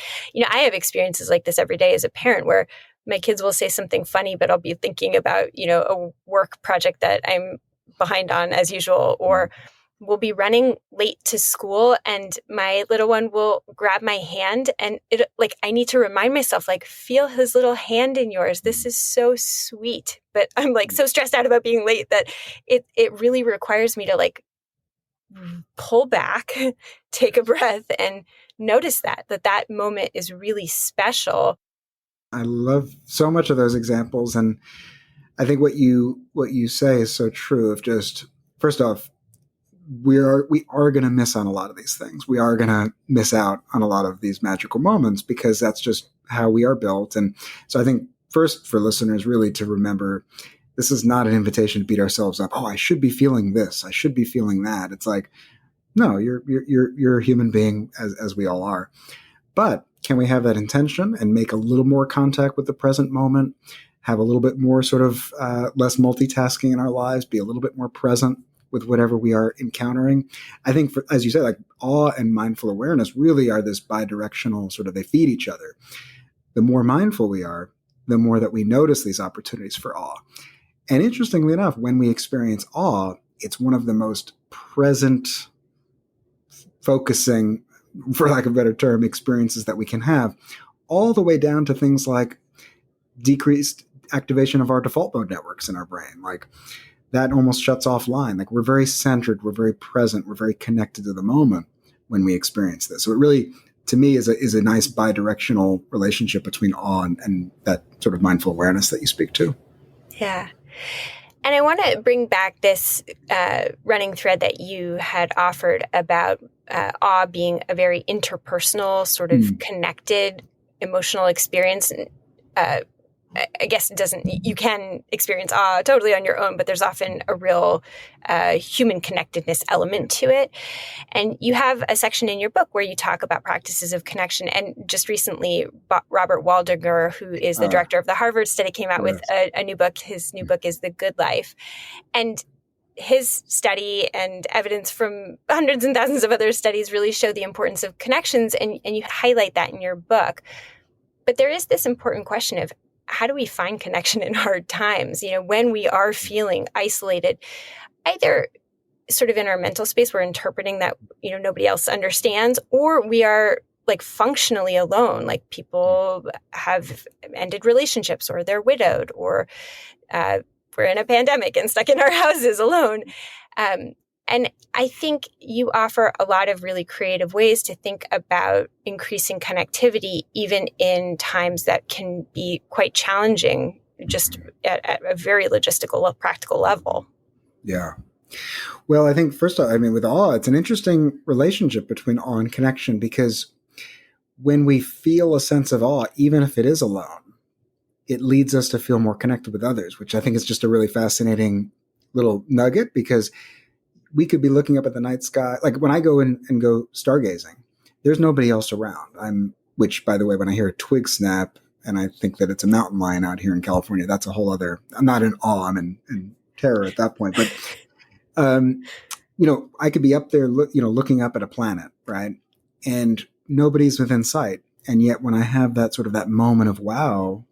I have experiences like this every day as a parent where my kids will say something funny, but I'll be thinking about, a work project that I'm behind on as usual, or we'll be running late to school and my little one will grab my hand and I need to remind myself, feel his little hand in yours. This is so sweet. But I'm so stressed out about being late that it really requires me to pull back, take a breath and notice that moment is really special. I love so much of those examples. And I think what you say is so true of just, first off, we are going to miss on a lot of these things. We are going to miss out on a lot of these magical moments because that's just how we are built. And so I think first for listeners really to remember, this is not an invitation to beat ourselves up. Oh, I should be feeling this. I should be feeling that. It's like, no, you're a human being as we all are. But can we have that intention and make a little more contact with the present moment, have a little bit more sort of less multitasking in our lives, be a little bit more present with whatever we are encountering? I think, as you said, awe and mindful awareness really are this bi-directional sort of, they feed each other. The more mindful we are, the more that we notice these opportunities for awe. And interestingly enough, when we experience awe, it's one of the most present, focusing, for lack of a better term, experiences that we can have, all the way down to things like decreased activation of our default mode networks in our brain. That almost shuts offline. We're very centered, we're very present, we're very connected to the moment when we experience this. So it really, to me, is a nice bi-directional relationship between awe and that sort of mindful awareness that you speak to. Yeah. And I want to bring back this running thread that you had offered about awe being a very interpersonal, sort of connected emotional experience. I guess you can experience awe totally on your own, but there's often a real human connectedness element to it. And you have a section in your book where you talk about practices of connection. And just recently, Robert Waldinger, who is the director of the Harvard study, came out with a new book. His new book is The Good Life. And his study and evidence from hundreds and thousands of other studies really show the importance of connections. And you highlight that in your book. But there is this important question of, how do we find connection in hard times? When we are feeling isolated, either sort of in our mental space, we're interpreting that, nobody else understands, or we are functionally alone. People have ended relationships, or they're widowed, or we're in a pandemic and stuck in our houses alone. And And I think you offer a lot of really creative ways to think about increasing connectivity, even in times that can be quite challenging, just at a very logistical, practical level. Yeah. Well, I think first of all, I mean, with awe, it's an interesting relationship between awe and connection, because when we feel a sense of awe, even if it is alone, it leads us to feel more connected with others, which I think is just a really fascinating little nugget, because we could be looking up at the night sky. Like when I go in and go stargazing, there's nobody else around. Which, by the way, when I hear a twig snap and I think that it's a mountain lion out here in California, that's a whole other, I'm not in awe, I'm in terror at that point. But, I could be up there, looking up at a planet, right? And nobody's within sight. And yet when I have that sort of that moment of wow,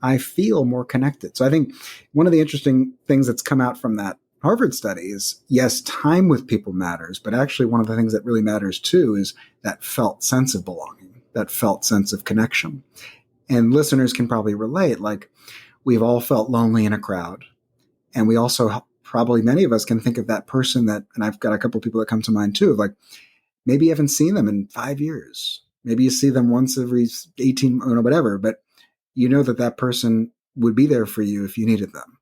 I feel more connected. So I think one of the interesting things that's come out from that Harvard study is, yes, time with people matters, but actually one of the things that really matters too is that felt sense of belonging, that felt sense of connection. And listeners can probably relate, like we've all felt lonely in a crowd. And we also probably, many of us can think of that person that, and I've got a couple of people that come to mind too, like maybe you haven't seen them in 5 years. Maybe you see them once every 18, whatever, but you know that person would be there for you if you needed them.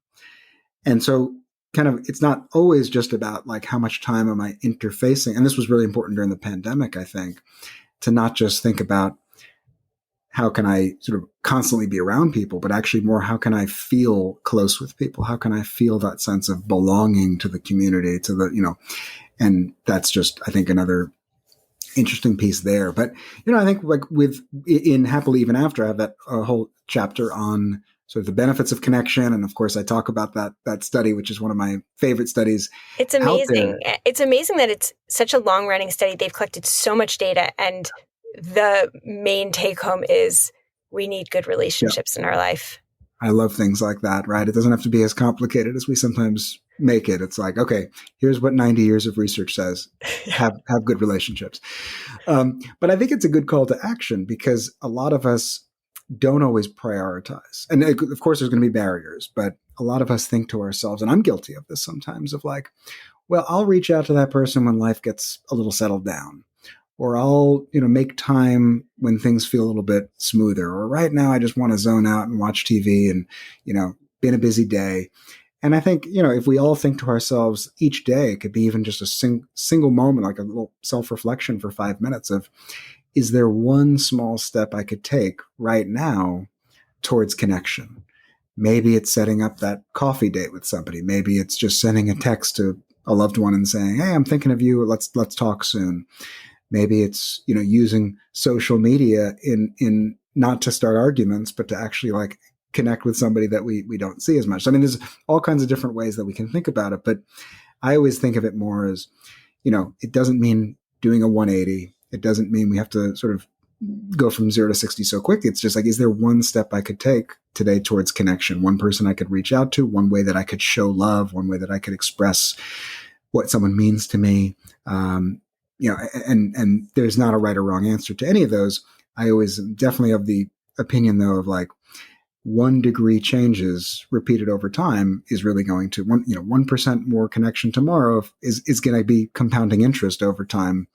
And so kind of, it's not always just about like how much time am I interfacing. And this was really important during the pandemic, I think, to not just think about how can I sort of constantly be around people, but actually more, how can I feel close with people? How can I feel that sense of belonging to the community, to the, and that's just, I think, another interesting piece there. But, I think like in Happily Even After, I have that whole chapter on sort of the benefits of connection. And of course, I talk about that study, which is one of my favorite studies. It's amazing. It's amazing that it's such a long running study. They've collected so much data. And the main take home is we need good relationships in our life. I love things like that, right? It doesn't have to be as complicated as we sometimes make it. It's like, okay, here's what 90 years of research says. Have good relationships. But I think it's a good call to action, because a lot of us don't always prioritize. And of course, there's going to be barriers, but a lot of us think to ourselves, and I'm guilty of this sometimes, of like, well, I'll reach out to that person when life gets a little settled down, or I'll, make time when things feel a little bit smoother, or right now I just want to zone out and watch TV and, been a busy day. And I think, if we all think to ourselves each day, it could be even just a single moment, like a little self-reflection for 5 minutes of, is there one small step I could take right now towards connection? Maybe it's setting up that coffee date with somebody. Maybe it's just sending a text to a loved one and saying, hey, I'm thinking of you. Let's talk soon. Maybe it's, using social media in not to start arguments, but to actually like connect with somebody that we don't see as much. So, I mean, there's all kinds of different ways that we can think about it, but I always think of it more as, it doesn't mean doing a 180. It doesn't mean we have to sort of go from 0 to 60 so quick. It's just like, is there one step I could take today towards connection? One person I could reach out to, one way that I could show love, one way that I could express what someone means to me. And there's not a right or wrong answer to any of those. I always definitely have the opinion though of like 1 degree changes repeated over time is really going to 1% more connection tomorrow is going to be compounding interest over time.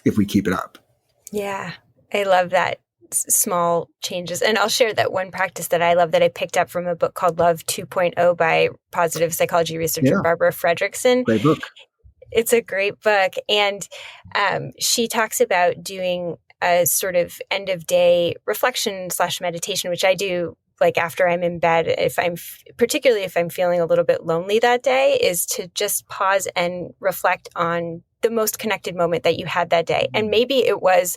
If we keep it up. Yeah, I love that. Small changes. And I'll share that one practice that I love that I picked up from a book called Love 2.0 by positive psychology researcher Barbara Fredrickson. Great book. It's a great book. And she talks about doing a sort of end of day reflection / meditation, which I do like after I'm in bed, particularly if I'm feeling a little bit lonely that day, is to just pause and reflect on the most connected moment that you had that day. And maybe it was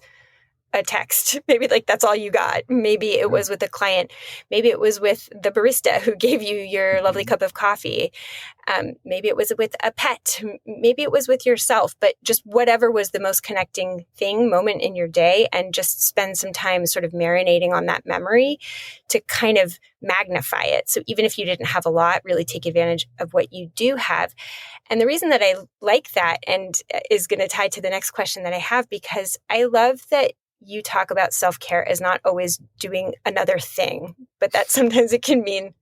a text. Maybe like that's all you got. Maybe it was with a client. Maybe it was with the barista who gave you your lovely cup of coffee. Maybe it was with a pet. Maybe it was with yourself, but just whatever was the most connecting moment in your day, and just spend some time sort of marinating on that memory to kind of magnify it. So even if you didn't have a lot, really take advantage of what you do have. And the reason that I like that and is going to tie to the next question that I have, because I love that you talk about self-care as not always doing another thing, but that sometimes it can mean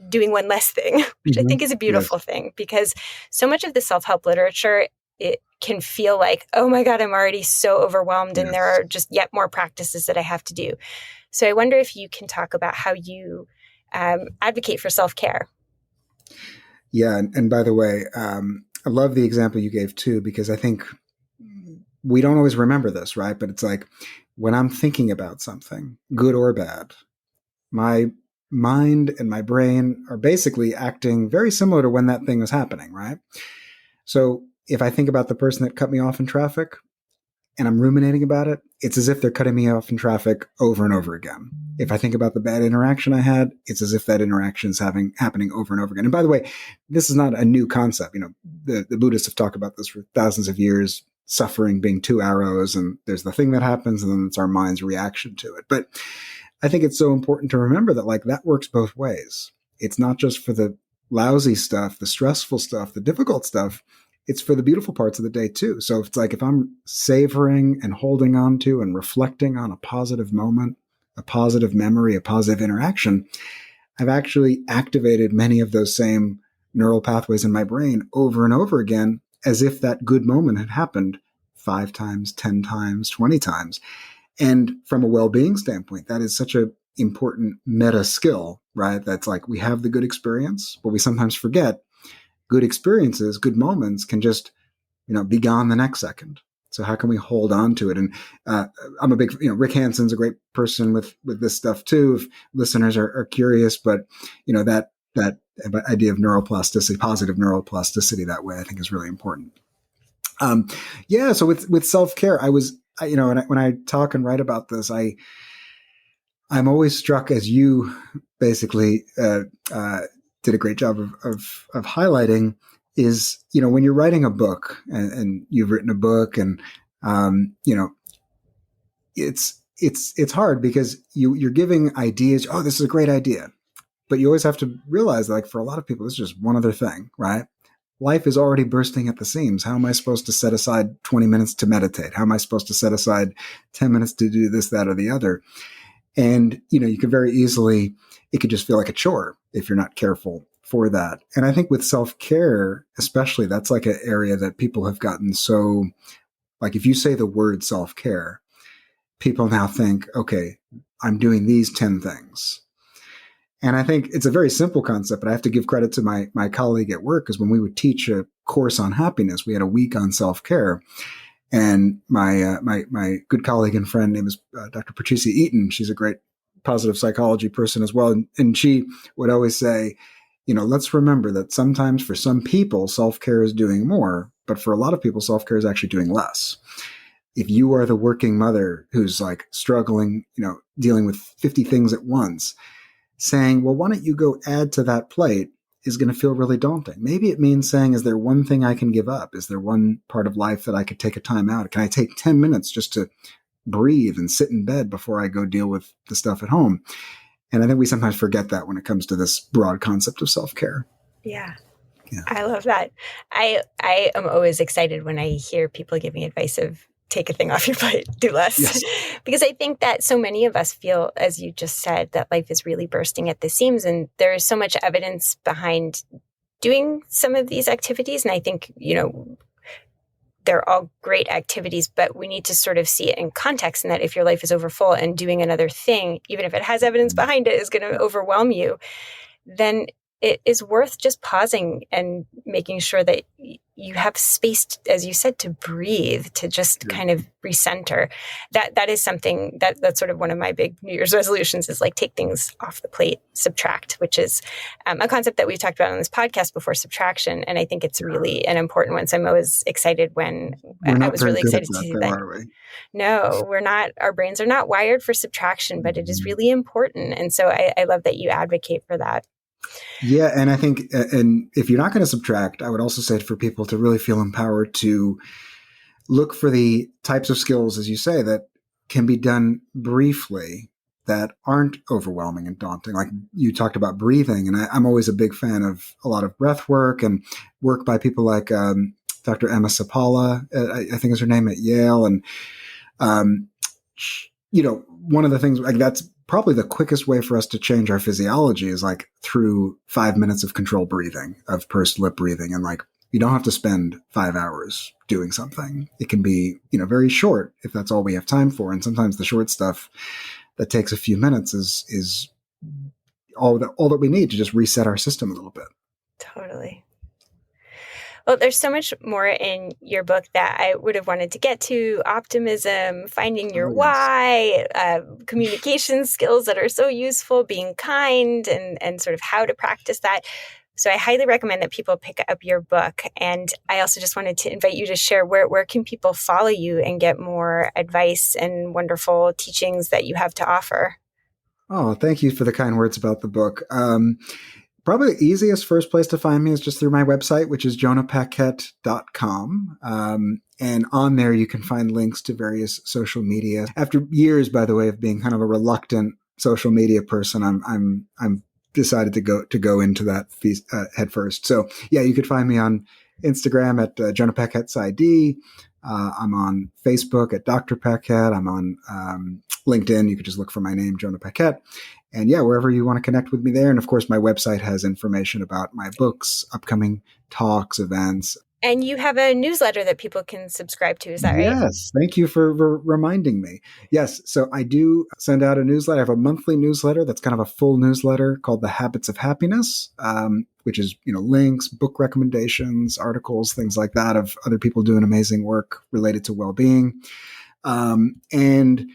doing one less thing, which I think is a beautiful thing, because so much of the self-help literature, it can feel like, oh my God, I'm already so overwhelmed and there are just yet more practices that I have to do. So I wonder if you can talk about how you advocate for self-care. Yeah. And by the way, I love the example you gave too, because I think we don't always remember this, right? But it's like when I'm thinking about something, good or bad, my mind and my brain are basically acting very similar to when that thing was happening, right? So if I think about the person that cut me off in traffic and I'm ruminating about it, it's as if they're cutting me off in traffic over and over again. If I think about the bad interaction I had, it's as if that interaction is happening over and over again. And by the way, this is not a new concept. You know, the Buddhists have talked about this for thousands of years, suffering being two arrows, and there's the thing that happens, and then it's our mind's reaction to it. But I think it's so important to remember that like that works both ways. It's not just for the lousy stuff, the stressful stuff, the difficult stuff. It's for the beautiful parts of the day too. So it's like if I'm savoring and holding on to and reflecting on a positive moment, a positive memory, a positive interaction, I've actually activated many of those same neural pathways in my brain over and over again, as if that good moment had happened 5 times, 10 times, 20 times. And from a well-being standpoint, that is such an important meta skill, right? That's like we have the good experience, but we sometimes forget good experiences, good moments can just, be gone the next second. So how can we hold on to it? And I'm a big, Rick Hanson's a great person with this stuff too, if listeners are curious, but that idea of neuroplasticity, positive neuroplasticity that way, I think is really important. So with self-care, when I talk and write about this, I'm always struck, as you basically did a great job of highlighting, is when you're writing a book and you've written a book, and it's hard because you're giving ideas. Oh, this is a great idea, but you always have to realize, like, for a lot of people, it's just one other thing, right? Life is already bursting at the seams. How am I supposed to set aside 20 minutes to meditate? How am I supposed to set aside 10 minutes to do this, that, or the other? And, you could very easily, it could just feel like a chore if you're not careful for that. And I think with self-care, especially, that's like an area that people have gotten so, like, if you say the word self-care, people now think, okay, I'm doing these 10 things. And I think it's a very simple concept, but I have to give credit to my colleague at work, because when we would teach a course on happiness, we had a week on self-care. And my good colleague and friend, name is Dr. Patricia Eaton. She's a great positive psychology person as well. And she would always say, let's remember that sometimes for some people, self-care is doing more, but for a lot of people, self-care is actually doing less. If you are the working mother who's like struggling, dealing with 50 things at once, saying, well, why don't you go add to that plate, is going to feel really daunting. Maybe it means saying, is there one thing I can give up? Is there one part of life that I could take a time out? Can I take 10 minutes just to breathe and sit in bed before I go deal with the stuff at home? And I think we sometimes forget that when it comes to this broad concept of self-care. Yeah. I love that. I am always excited when I hear people giving advice of take a thing off your plate, do less. Yes. Because I think that so many of us feel, as you just said, that life is really bursting at the seams, and there is so much evidence behind doing some of these activities. And I think, they're all great activities, but we need to sort of see it in context, and that if your life is overfull and doing another thing, even if it has evidence behind it, is going to overwhelm you, then it is worth just pausing and making sure that you have space, as you said, to breathe, to just kind of recenter. That is something that's sort of one of my big New Year's resolutions, is like take things off the plate, subtract, which is a concept that we've talked about on this podcast before, subtraction. And I think it's really an important one. So I'm always excited when I was really excited to see that. Are we? No, we're not. Our brains are not wired for subtraction, but it is really important. And so I love that you advocate for that. Yeah. And I think, and if you're not going to subtract, I would also say for people to really feel empowered to look for the types of skills, as you say, that can be done briefly, that aren't overwhelming and daunting. Like you talked about breathing, and I'm always a big fan of a lot of breath work and work by people like Dr. Emma Sapala, I think is her name, at Yale. And, one of the things, like, that's probably the quickest way for us to change our physiology is like through 5 minutes of controlled breathing, of pursed lip breathing. And like, you don't have to spend 5 hours doing something. It can be, very short if that's all we have time for. And sometimes the short stuff that takes a few minutes is all that we need to just reset our system a little bit. Totally. Well, there's so much more in your book that I would have wanted to get to: optimism, finding your why, communication skills that are so useful, being kind, and sort of how to practice that. So I highly recommend that people pick up your book. And I also just wanted to invite you to share where can people follow you and get more advice and wonderful teachings that you have to offer. Oh, thank you for the kind words about the book. Probably the easiest first place to find me is just through my website, which is jonahpaquette.com. And on there, you can find links to various social media. After years, by the way, of being kind of a reluctant social media person, I'm decided to go into that head first. So yeah, you could find me on Instagram at Jonah Paquette's ID. I'm on Facebook at Dr. Paquette. I'm on LinkedIn. You could just look for my name, Jonah Paquette. And yeah, wherever you want to connect with me there. And of course, my website has information about my books, upcoming talks, events. And you have a newsletter that people can subscribe to. Is that right? Yes. Thank you for reminding me. Yes. So I do send out a newsletter. I have a monthly newsletter that's kind of a full newsletter called The Habits of Happiness, which is, links, book recommendations, articles, things like that of other people doing amazing work related to well-being. And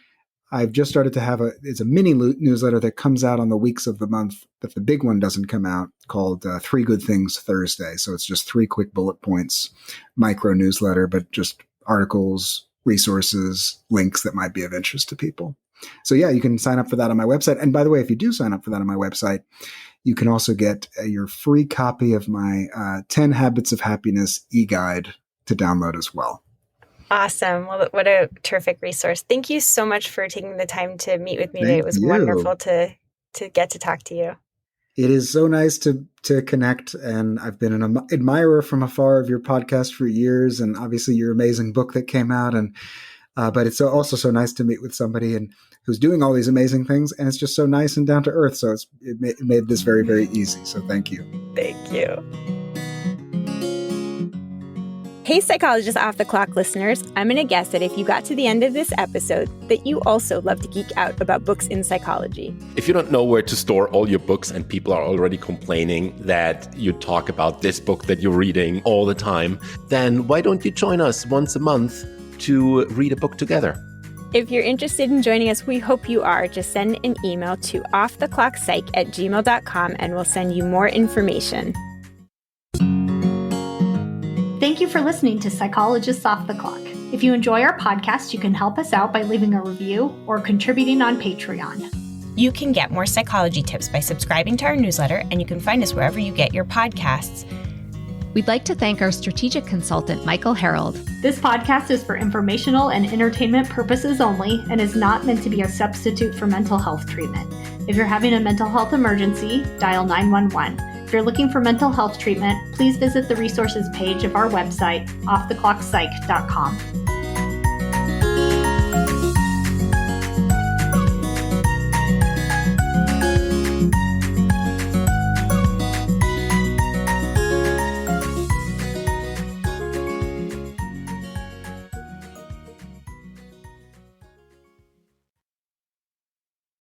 I've just started to it's a mini newsletter that comes out on the weeks of the month that the big one doesn't come out, called 3 Good Things Thursday. So it's just 3 quick bullet points, micro newsletter, but just articles, resources, links that might be of interest to people. So yeah, you can sign up for that on my website. And by the way, if you do sign up for that on my website, you can also get your free copy of my 10 Habits of Happiness e-guide to download as well. Awesome. Well, what a terrific resource. Thank you so much for taking the time to meet with me today. It was wonderful to get to talk to you. It is so nice to connect. And I've been an admirer from afar of your podcast for years, and obviously your amazing book that came out. And but it's also so nice to meet with somebody who's doing all these amazing things. And it's just so nice and down to earth. So it made this very, very easy. So thank you. Thank you. Hey, Psychologist Off the Clock listeners, I'm going to guess that if you got to the end of this episode, that you also love to geek out about books in psychology. If you don't know where to store all your books and people are already complaining that you talk about this book that you're reading all the time, then why don't you join us once a month to read a book together? If you're interested in joining us, we hope you are. Just send an email to offtheclockpsych@gmail.com and we'll send you more information. Thank you for listening to Psychologists Off the Clock. If you enjoy our podcast, you can help us out by leaving a review or contributing on Patreon. You can get more psychology tips by subscribing to our newsletter, and you can find us wherever you get your podcasts. We'd like to thank our strategic consultant, Michael Harold. This podcast is for informational and entertainment purposes only and is not meant to be a substitute for mental health treatment. If you're having a mental health emergency, dial 911. If you're looking for mental health treatment, please visit the resources page of our website, offtheclockpsych.com.